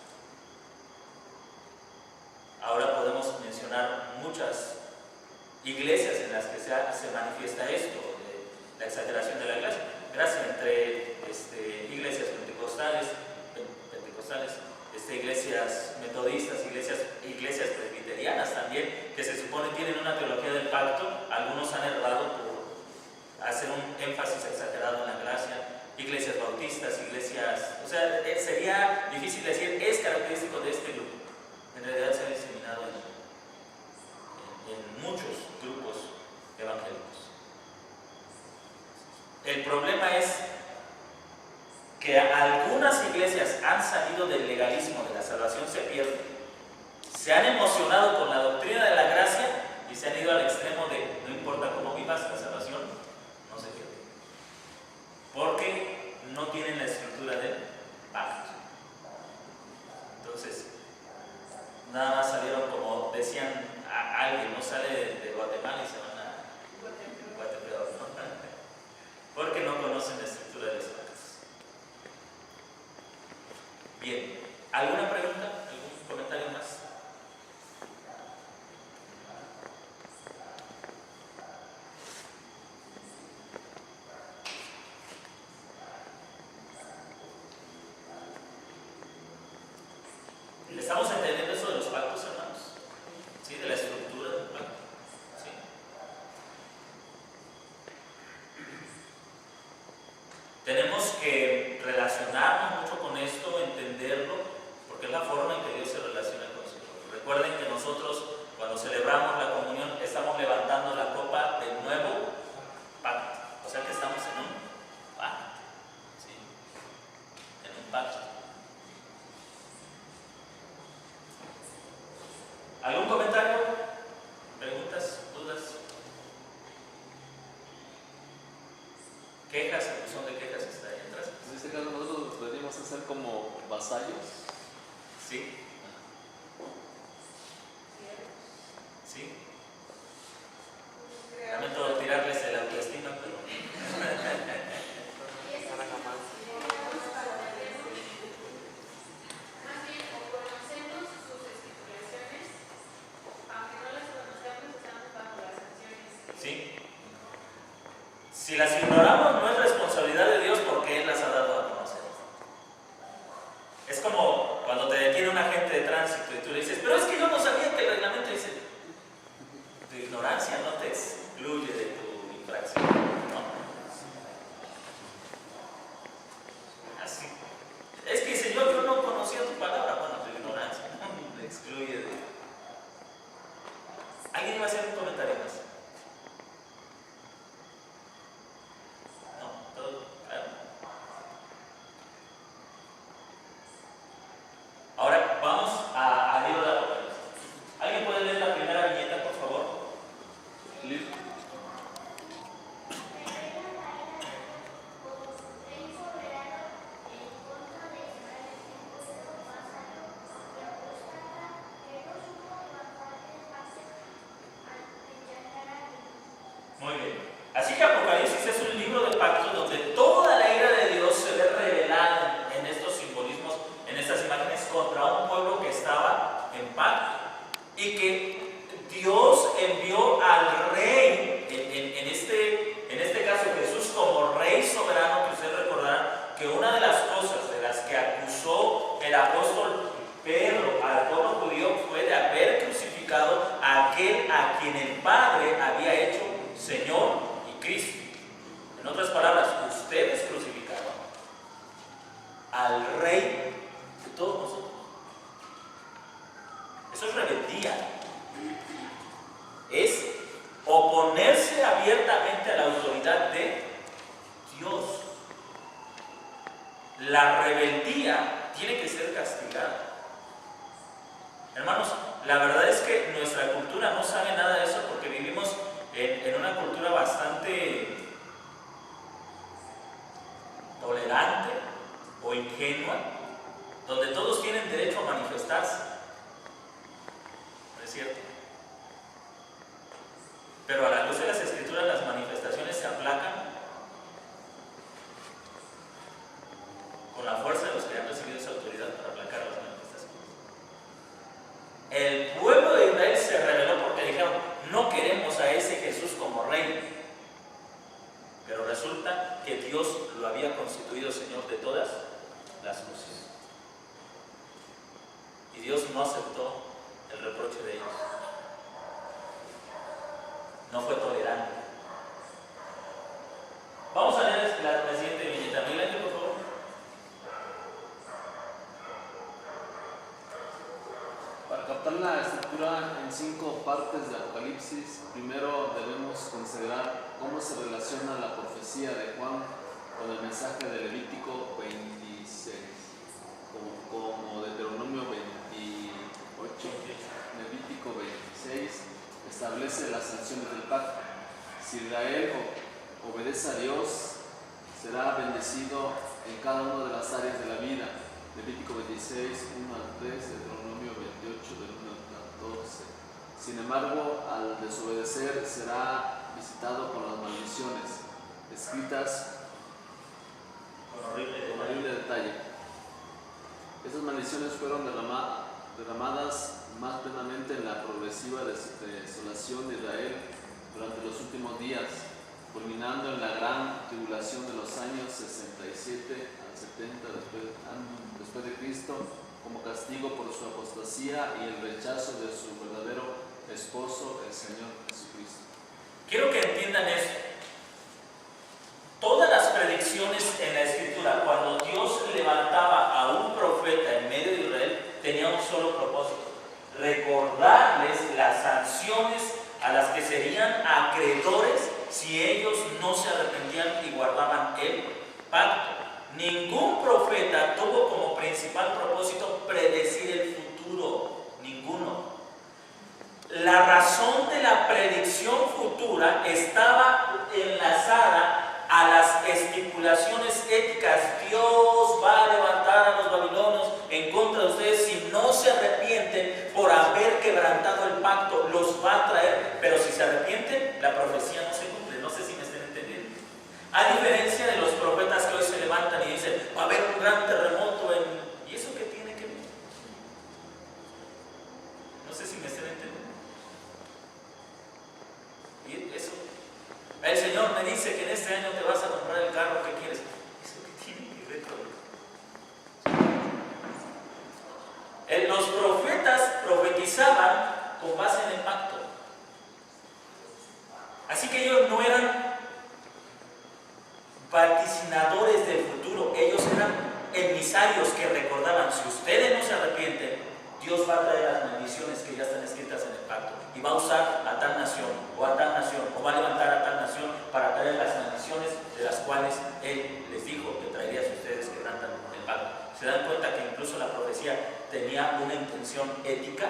Ahora podemos mencionar muchas iglesias en las que se manifiesta esto, la exageración de la gracia, entre iglesias pentecostales, iglesias metodistas, iglesias presbiterianas también, que se supone tienen una teología del pacto. Algunos han errado por hacer un énfasis exagerado en la gracia. Iglesias bautistas, o sea, sería difícil decir es característico de este grupo. En realidad se ha diseminado en muchos grupos evangélicos. El problema es que algunas iglesias han salido del legalismo de la salvación, se pierden, se han emocionado con la doctrina de la gracia y se han ido al extremo de no importa cómo vivas, la salvación no se pierde, porque no tienen la estructura del pacto. Entonces, nada más salieron, como decían alguien, no sale de Guatemala y se van a Guatepeor, ¿no? Porque no conocen la estructura de los pactos. Bien, ¿alguna pregunta? ¿Algún comentario más? vasallos. ¿Sí? ¿Sí? Lamento tirarles el autoestima, pero... Más bien, o conocemos sus estipulaciones, aunque no las conozcamos, estamos bajo las sanciones. ¿Sí? Si las ignoramos, no es responsabilidad de Dios porque Él las ha dado a conocer. Es como cuando te detiene un agente de tránsito y tú le dices, pero es que yo no sabía que el reglamento dice, tu ignorancia no te excluye de tu infracción, ¿no? Así. Es que dice, yo no conocía tu palabra, bueno, tu ignorancia no te excluye de... ¿Alguien iba a hacer un comentario más? No, todo claro. Ahora vamos al libro de Apocalipsis. ¿Alguien puede leer la primera viñeta, por favor? Libro. Muy bien. Así que Apocalipsis es un libro de pactos donde toda la ira de Dios se ve revelada en estos simbolismos, en estas imágenes, contra un pueblo que estaba en pacto. Y que Dios envió al rey, en este caso Jesús como rey soberano, que ustedes recordarán que una de las cosas de las que acusó el apóstol Pedro al pueblo judío fue de haber crucificado a aquel a quien el Padre había hecho Señor y Cristo. En otras palabras, ustedes crucificaron al Rey de todos nosotros. Eso es rebeldía. Es oponerse abiertamente a la autoridad de Dios. La rebeldía tiene que ser castigada. Hermanos, la verdad es que nuestra cultura no sabe nada de eso porque vivimos en una cultura bastante tolerante o ingenua, donde todos tienen derecho a manifestarse. ¿No es cierto? Pero a la luz de las Escrituras las manifestaciones se aplacan con la fuerza de los que han recibido esa autoridad para aplacar las manifestaciones. El pueblo de Israel se rebeló porque dijeron, no queremos a ese Jesús como rey. Pero resulta que Dios lo había constituido Señor de todas las cosas. Y Dios no aceptó el reproche de ellos. No fue tolerante. Vamos a leer la siguiente viñeta. Miguel, por favor. Para captar la estructura en 5 partes de Apocalipsis, primero debemos considerar cómo se relaciona la profecía de Juan con el mensaje de Levítico 26, como Deuteronomio 28, Levítico 26 establece las sanciones del pacto. Si Israel obedece a Dios, será bendecido en cada una de las áreas de la vida. Levítico 26, 1 al 3, Deuteronomio 28, del 1 al 14. Sin embargo, al desobedecer, será visitado por las maldiciones, escritas Con horrible detalle. Estas maldiciones fueron derramadas más plenamente en la progresiva desolación de Israel durante los últimos días, culminando en la gran tribulación de los años 67 al 70 después de Cristo, como castigo por su apostasía y el rechazo de su verdadero esposo, el Señor Jesucristo. Quiero que entiendan esto. Todas las predicciones en la Escritura, cuando Dios levantaba a un profeta en medio de Israel, tenía un solo propósito: recordarles las sanciones a las que serían acreedores si ellos no se arrepentían y guardaban el pacto. Ningún profeta tuvo como principal propósito predecir el futuro, ninguno. La razón de la predicción futura estaba enlazada a las estipulaciones éticas. Dios va a levantar a los babilonios quebrantado el pacto, los va a traer, pero si se arrepienten, la profecía no se cumple. No sé si me estén entendiendo. A diferencia de los profetas que hoy se levantan y dicen, va a haber un gran terremoto ¿y eso qué tiene que ver? No sé si me estén entendiendo. Y eso, el Señor me dice que en este año te vas a comprar el carro que quieres. ¿Eso qué tiene que ver con eso? Los profetas profetizaban con base en el pacto. Así que ellos no eran vaticinadores del futuro, ellos eran emisarios que recordaban: si ustedes no se arrepienten, Dios va a traer las maldiciones que ya están escritas en el pacto y va a usar a tal nación, o va a levantar a tal nación para traer las maldiciones de las cuales Él les dijo que traería si ustedes quebrantan el pacto. Se dan cuenta que incluso la profecía tenía una intención ética,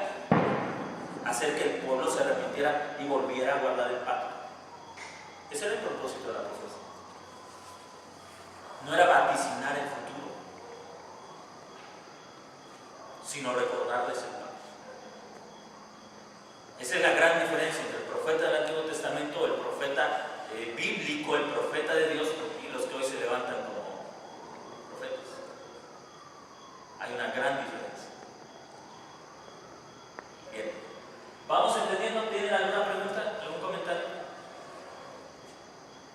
hacer que el pueblo se arrepintiera y volviera a guardar el pacto. Ese era el propósito de la profecía. No era vaticinar el futuro, sino recordarles el pacto. Esa es la gran diferencia entre el profeta del Antiguo Testamento, el profeta bíblico, el profeta de Dios, y los que hoy se levantan como profetas. Hay una gran diferencia. Bien, ¿vamos entendiendo? ¿Tienen alguna pregunta? ¿Algún comentario?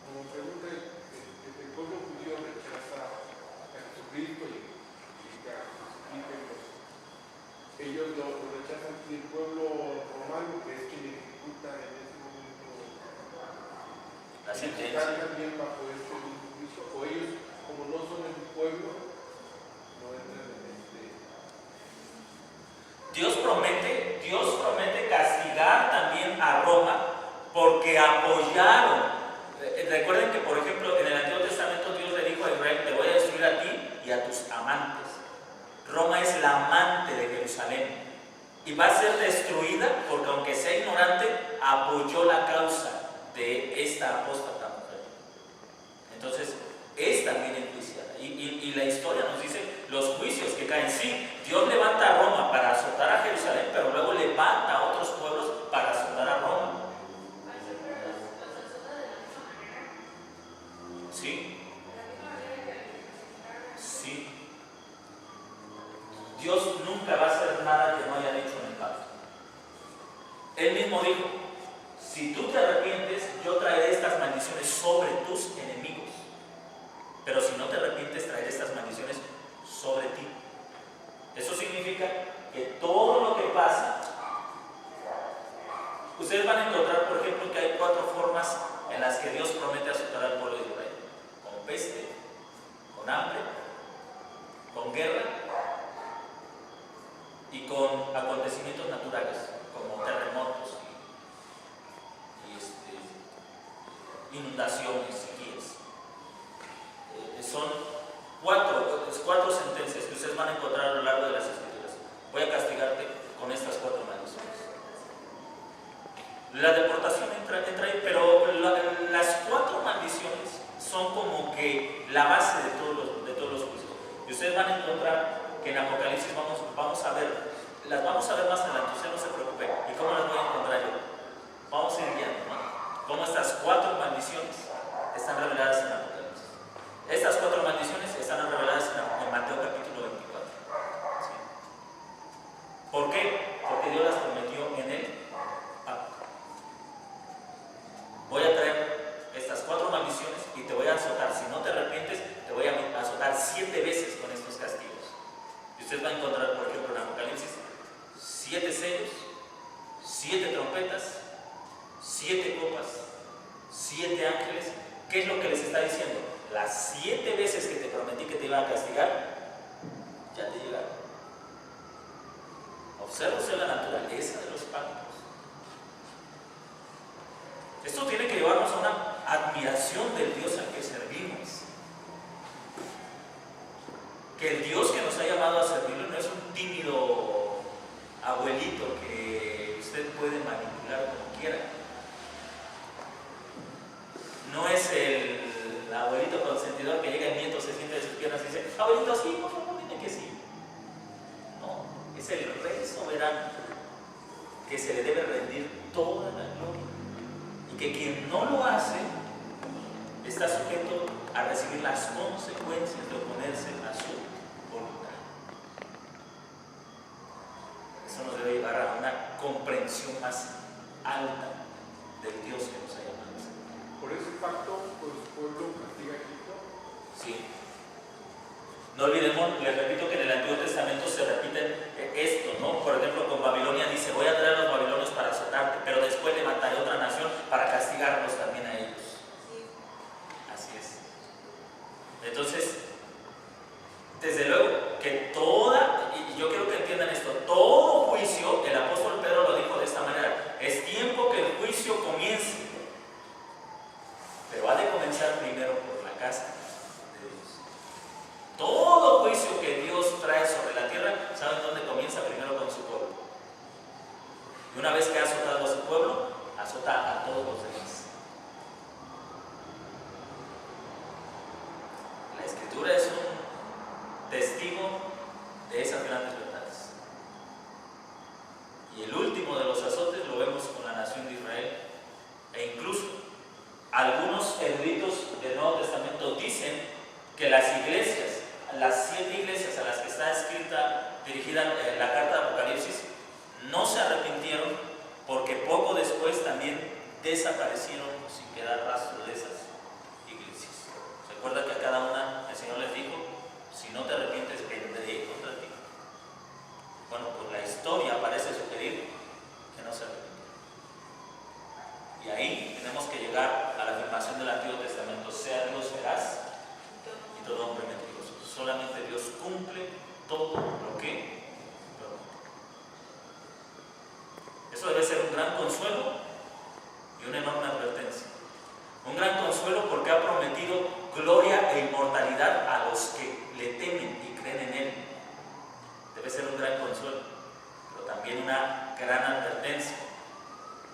Como pregunta, el pueblo judío rechaza a Jesucristo y ellos lo rechazan, y el pueblo romano, que es quien ejecuta en ese momento La sentencia. ¿están también bajo este mismo juicio? O ellos, como no son el pueblo, no entran en este. Dios promete castigar también a Roma porque apoyaron. Recuerden que, por ejemplo, en el Antiguo Testamento Dios le dijo a Israel: te voy a destruir a ti y a tus amantes. Roma es la amante de Jerusalén y va a ser destruida porque, aunque sea ignorante, apoyó la causa de esta apóstata mujer. Entonces, es también enjuiciada. Y la historia nos dice los juicios que caen. Sí, Dios levanta a Roma para azotar a Jerusalén, pero luego levanta a otros pueblos para azotar a Roma. Sí. Sí. Dios nunca va a hacer nada que no haya dicho en el pacto. Él mismo dijo: si tú te arrepientes, yo traeré estas maldiciones sobre tus enemigos. Pero si no te arrepientes, traeré estas maldiciones sobre ti. Eso significa que todo lo que pasa, ustedes van a encontrar, por ejemplo, que hay 4 formas en las que Dios promete azotar al pueblo de Israel: con peste, con hambre, con guerra y con acontecimientos naturales como terremotos y inundaciones, sequías. Son 4 sentencias que ustedes van a encontrar a lo largo de las Escrituras. Voy a castigarte con estas 4 maldiciones. La deportación entra ahí, pero las 4 maldiciones son como que la base de todos los juicios. Y ustedes van a encontrar que en Apocalipsis vamos a ver, las vamos a ver más adelante, usted no se preocupe. ¿Y cómo las voy a encontrar yo? Vamos a ir viendo, ¿no? Cómo estas 4 maldiciones están reveladas en Apocalipsis. Estas 4 maldiciones están reveladas en Mateo capítulo 24. ¿Sí? ¿Por qué? Porque Dios las prometió en el pacto. Voy a traer estas 4 maldiciones y te voy a azotar. Si no te arrepientes, te voy a azotar 7 veces con estos castigos. Y usted va a encontrar, por ejemplo, en Apocalipsis, 7 sellos, 7 trompetas, 7 copas, 7 ángeles. ¿Qué es lo que les está diciendo? Las 7 veces que te prometí que te iba a castigar, ya te llegaron. Observa usted la naturaleza de los pactos. Esto tiene que llevarnos a una admiración del Dios al que servimos. Que el Dios que nos ha llamado a servirlo no es un tímido abuelito que usted puede manipular como quiera. No es el abuelito consentidor que llega el nieto, se siente de sus piernas y dice: abuelito, sí, por favor, dime que sí. No, es el Rey soberano que se le debe rendir toda la gloria y que quien no lo hace está sujeto a recibir las consecuencias de oponerse a su voluntad. Eso nos debe llevar a una comprensión más alta del Dios que nos ha llamado. Por ese pacto con su pueblo castiga a Egipto. Sí. No olvidemos, les repito que en el Antiguo Testamento se repite esto, ¿no? Por ejemplo, con Babilonia dice, voy a traer a los babilonios para azotarte, pero después levantaré otra nación para castigarlos también a ellos. Así es. Entonces, desde luego que y yo quiero que entiendan esto, todo juicio, el apóstol Pedro lo dijo de esta manera, es tiempo que el juicio comience, pero ha de comenzar primero por la casa de Dios. Todo juicio que Dios trae sobre la tierra, ¿saben dónde comienza? Primero con su pueblo. Y una vez que ha azotado a su pueblo, azota a todos los demás. La Escritura es un testigo de esas grandes verdades. Y el último de los azotes lo vemos con la nación de Israel. E incluso algunos eruditos del Nuevo Testamento dicen que las iglesias, las 7 iglesias a las que está escrita, dirigida la carta de Apocalipsis, no se arrepintieron porque poco después también desaparecieron sin quedar rastro de esas iglesias. ¿Se acuerda que a cada una el Señor les dijo, si no te arrepientes, vendré contra ti? Bueno, pues la historia parece sugerir que no se arrepintieron. Y ahí tenemos que llegar a la afirmación del Antiguo Testamento, sea Dios veraz y todo hombre mentiroso. Solamente Dios cumple todo lo que promete. Eso debe ser un gran consuelo y una enorme advertencia. Un gran consuelo porque ha prometido gloria e inmortalidad a los que le temen y creen en Él. Debe ser un gran consuelo, pero también una gran advertencia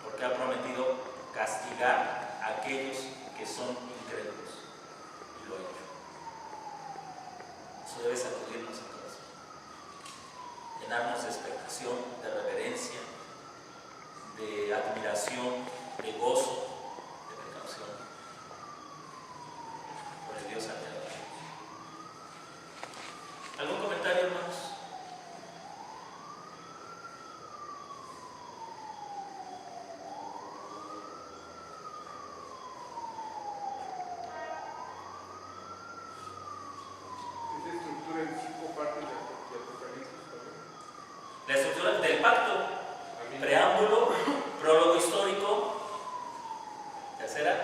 porque ha prometido castigar a aquellos que son incrédulos, y lo ha hecho. Eso debe sacudirnos el corazón, llenarnos de expectación, de reverencia, de admiración, de gozo, de precaución por el Dios eterno. ¿Algún comentario, hermanos? La estructura del pacto, preámbulo, prólogo histórico, tercera,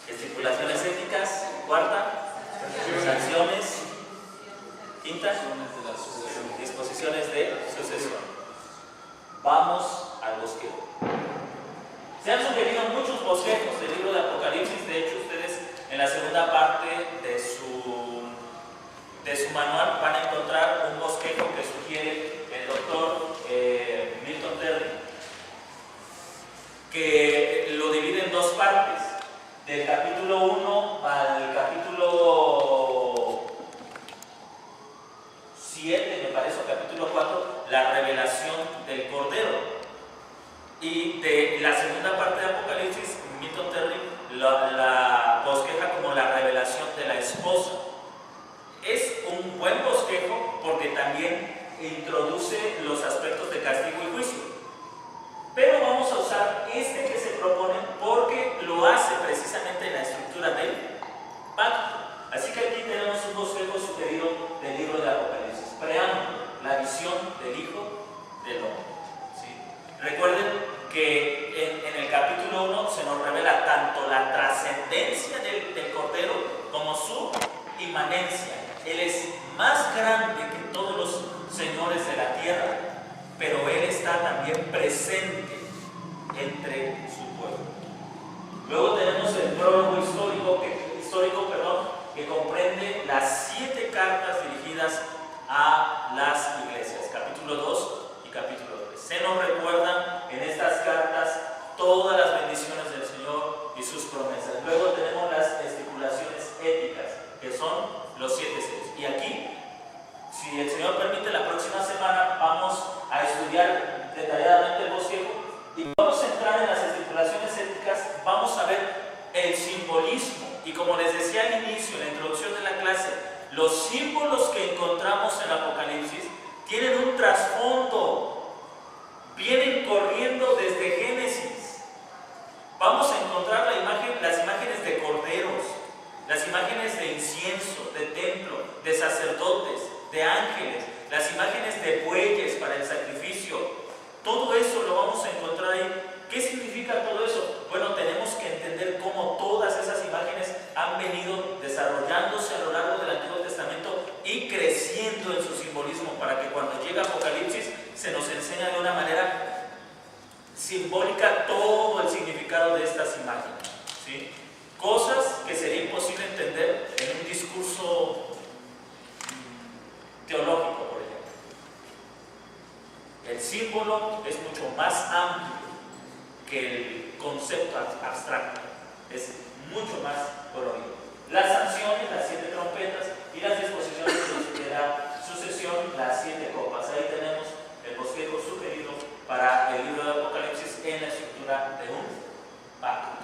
estipulaciones éticas, cuarta, sanciones, quinta, disposiciones de sucesión. Vamos al bosquejo. Se han sugerido muchos bosquejos del libro de Apocalipsis. De hecho, ustedes en la segunda parte de su manual van a encontrar un bosquejo que sugiere el doctor Milton Terry, que lo divide en 2 partes, del capítulo 1 al capítulo 7, me parece, o capítulo 4, la revelación del Cordero. Y de la segunda parte de Apocalipsis, Milton Terry la bosqueja como la revelación de la esposa. Es un buen bosquejo porque también introduce los aspectos de castigo y juicio. Pero vamos a usar este que se propone porque lo hace precisamente en la estructura del pacto. Así que aquí tenemos un bosquejo sugerido del libro de Apocalipsis. Preámbulo, la visión del Hijo del Hombre. ¿Sí? Recuerden que en el capítulo 1 se nos revela tanto la trascendencia del Cordero como su inmanencia. Él es más grande que todos los señores de la tierra, pero Él está también presente entre su pueblo. Luego tenemos el prólogo histórico que comprende las 7 cartas dirigidas a las iglesias, capítulo 2 y capítulo 3. Se nos recuerdan en estas cartas todas las bendiciones del Señor y sus promesas. Luego tenemos las estipulaciones éticas, que son los 7 sellos. Y aquí, si el Señor permite, la próxima semana vamos a estudiar detalladamente el bosquejo y vamos a entrar en las estipulaciones éticas, vamos a ver el simbolismo. Y como les decía al inicio, en la introducción de la clase, los símbolos que encontramos en el Apocalipsis tienen un trasfondo, vienen corriendo desde Génesis. Vamos a encontrar las imágenes de corderos, las imágenes de incienso, de templo, de sacerdotes, de ángeles, las imágenes de bueyes para el sacrificio. Todo eso lo vamos a encontrar ahí. ¿Qué significa todo eso? Bueno, tenemos que entender cómo todas esas imágenes han venido desarrollándose a lo largo del Antiguo Testamento y creciendo en su simbolismo para que cuando llega Apocalipsis se nos enseña de una manera simbólica todo el significado de estas imágenes, ¿sí? Cosas que sería imposible entender en un discurso teológico, por ejemplo. El símbolo es mucho más amplio que el concepto abstracto, es mucho más colorido. Las sanciones, las 7 trompetas y las disposiciones de la sucesión, las 7 copas. Ahí tenemos el bosquejo sugerido para el libro de Apocalipsis en la estructura de un pacto.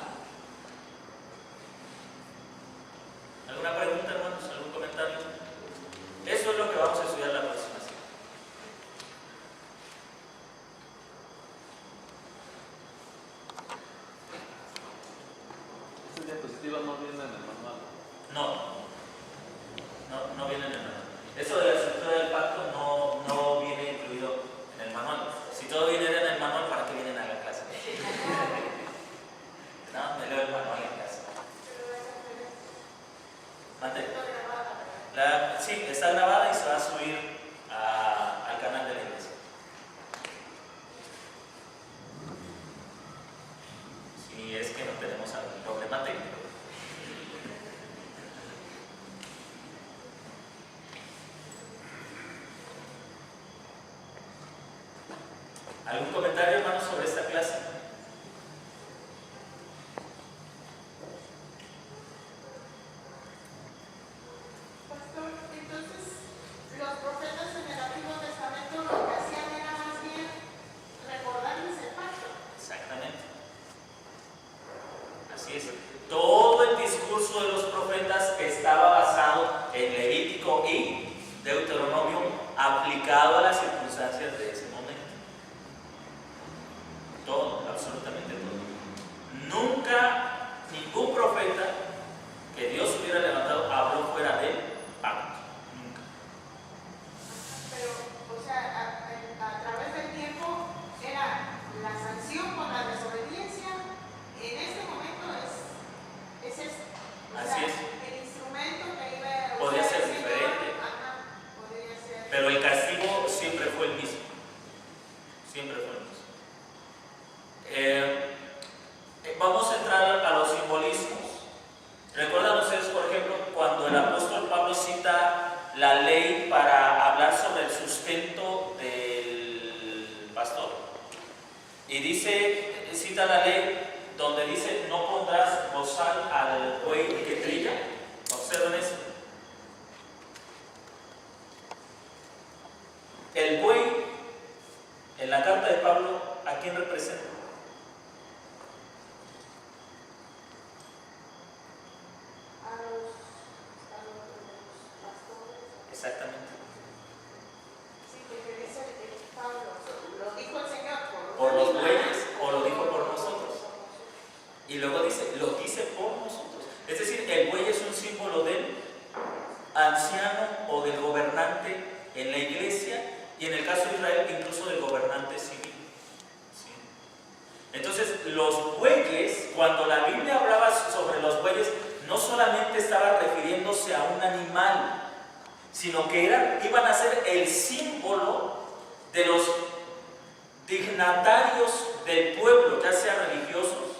¿Alguna pregunta, hermanos? ¿Algún comentario? Eso es lo que vamos a estudiar la próxima semana. Estas diapositivas no vienen en el manual. No viene en el manual. Eso de la estructura del pacto no viene incluido en el manual. Si todo viene en el manual, ¿para qué vienen a la clase? No, me leo el manual en casa. ¿Mande? Sí, está grabada y se va a subir al canal de la iglesia. Si es que no tenemos algún problema técnico. ¿Algún comentario, hermano, sobre esta clase? Pastor, entonces los profetas en el Antiguo Testamento lo que hacían era más bien recordarles el pacto. Exactamente. Así es. Todo el discurso de los profetas estaba basado en Levítico y Deuteronomio aplicado a las circunstancias de ese momento. Todo, absolutamente todo. Nunca ningún profeta que Dios hubiera levantado habló fuera del pacto. Nunca. Pero, o sea, a través del tiempo era la sanción por la desobediencia. En este momento es esto. O Así sea, es. el instrumento que iba a Podría usar ser el Señor, diferente. podría ser. Pero el castigo siempre fue el mismo. Siempre fue el mismo. Vamos a entrar a los simbolismos. ¿Recuerdan ustedes, por ejemplo, cuando el apóstol Pablo cita la ley para hablar sobre el sustento del pastor? Y dice, cita la ley donde dice, no pondrás bozal al buey que trilla. Observen eso. El buey, en la carta de Pablo, ¿a quién representa? A los pastores. Exactamente. Sí, porque dice Pablo, lo dijo el Señor Por los bueyes, o lo dijo por nosotros. Y luego dice, lo dice por nosotros. Es decir, el buey es un símbolo del anciano o del gobernante en la iglesia, y en el caso de Israel, incluso del gobernante civil. ¿Sí? Entonces, los bueyes, cuando la Biblia hablaba sobre los bueyes, no solamente estaba refiriéndose a un animal, sino que iban a ser el símbolo de los dignatarios del pueblo, ya sea religiosos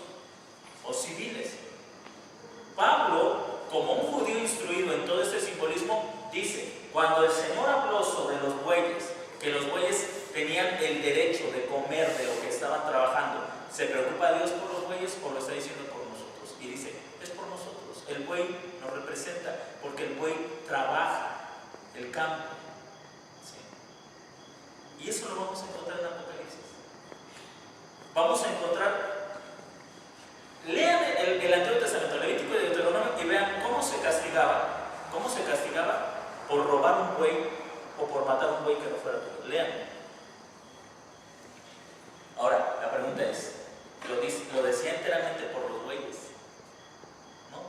o civiles. Pablo, como un judío instruido en todo este simbolismo, dice, cuando el Señor habló sobre los bueyes, que los bueyes tenían el derecho de comer de lo que estaban trabajando, ¿se preocupa Dios por los bueyes o lo está diciendo por nosotros? Y dice, es por nosotros. El buey nos representa porque el buey trabaja el campo. ¿Sí? Y eso lo vamos a encontrar en Apocalipsis. vamos a encontrar, lean el Antiguo Testamento, Levítico y Deuteronomio, y vean cómo se castigaba por robar un buey o por matar un buey que no fuera tuyo. Lean. Ahora, la pregunta es, ¿lo decía enteramente por los bueyes? ¿No?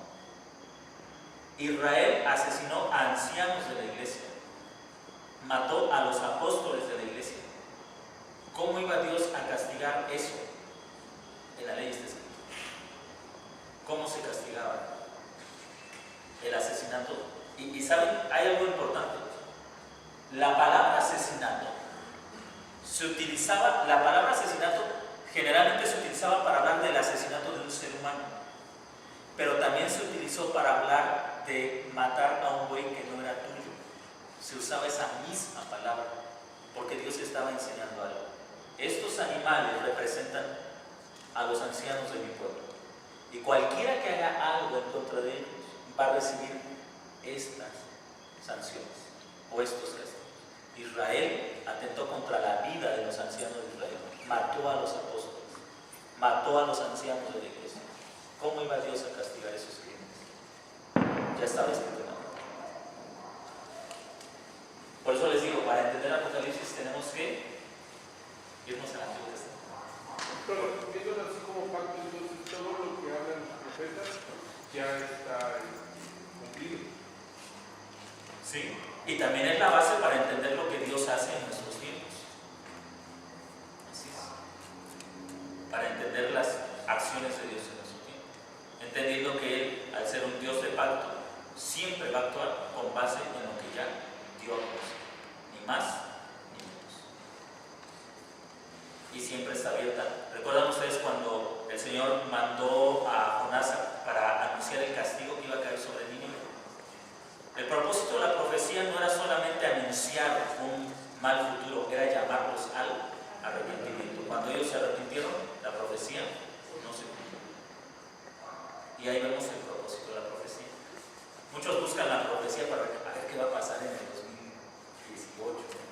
Israel asesinó a ancianos de la iglesia, mató a los apóstoles de la iglesia. ¿Cómo iba Dios a castigar eso? En la ley está escrito. ¿Cómo se castigaba el asesinato? Y saben, hay algo importante. La palabra asesinato generalmente se utilizaba para hablar del asesinato de un ser humano, pero también se utilizó para hablar de matar a un buey que no era tuyo. Se usaba esa misma palabra porque Dios estaba enseñando algo. Estos animales representan a los ancianos de mi pueblo, y cualquiera que haga algo en contra de ellos va a recibir estas sanciones o estos castigos. Israel atentó contra la vida de los ancianos de Israel, mató a los apóstoles, mató a los ancianos de la iglesia. ¿Cómo iba Dios a castigar esos crímenes? Ya estaba escrito. Por eso les digo, para entender Apocalipsis tenemos que irnos al Antiguo Testamento. Pero viéndolo así como pacto, entonces todo lo que hablan los profetas ya está cumplido. Sí, y también es la base para entender lo que Dios hace en nuestros tiempos. Así es. Para entender las acciones de Dios en nuestro tiempo. Entendiendo que Él, al ser un Dios de pacto, siempre va a actuar con base en lo que ya dio a conocer. Ni más ni menos. Y siempre está abierta. ¿Recuerdan ustedes cuando el Señor mandó a Jonás para anunciar el castigo que iba a caer sobre Nínive? El propósito de la profecía no era solamente anunciar un mal futuro, era llamarlos al arrepentimiento. Cuando ellos se arrepintieron, la profecía no se cumplió. Y ahí vemos el propósito de la profecía. Muchos buscan la profecía para ver qué va a pasar en el 2018.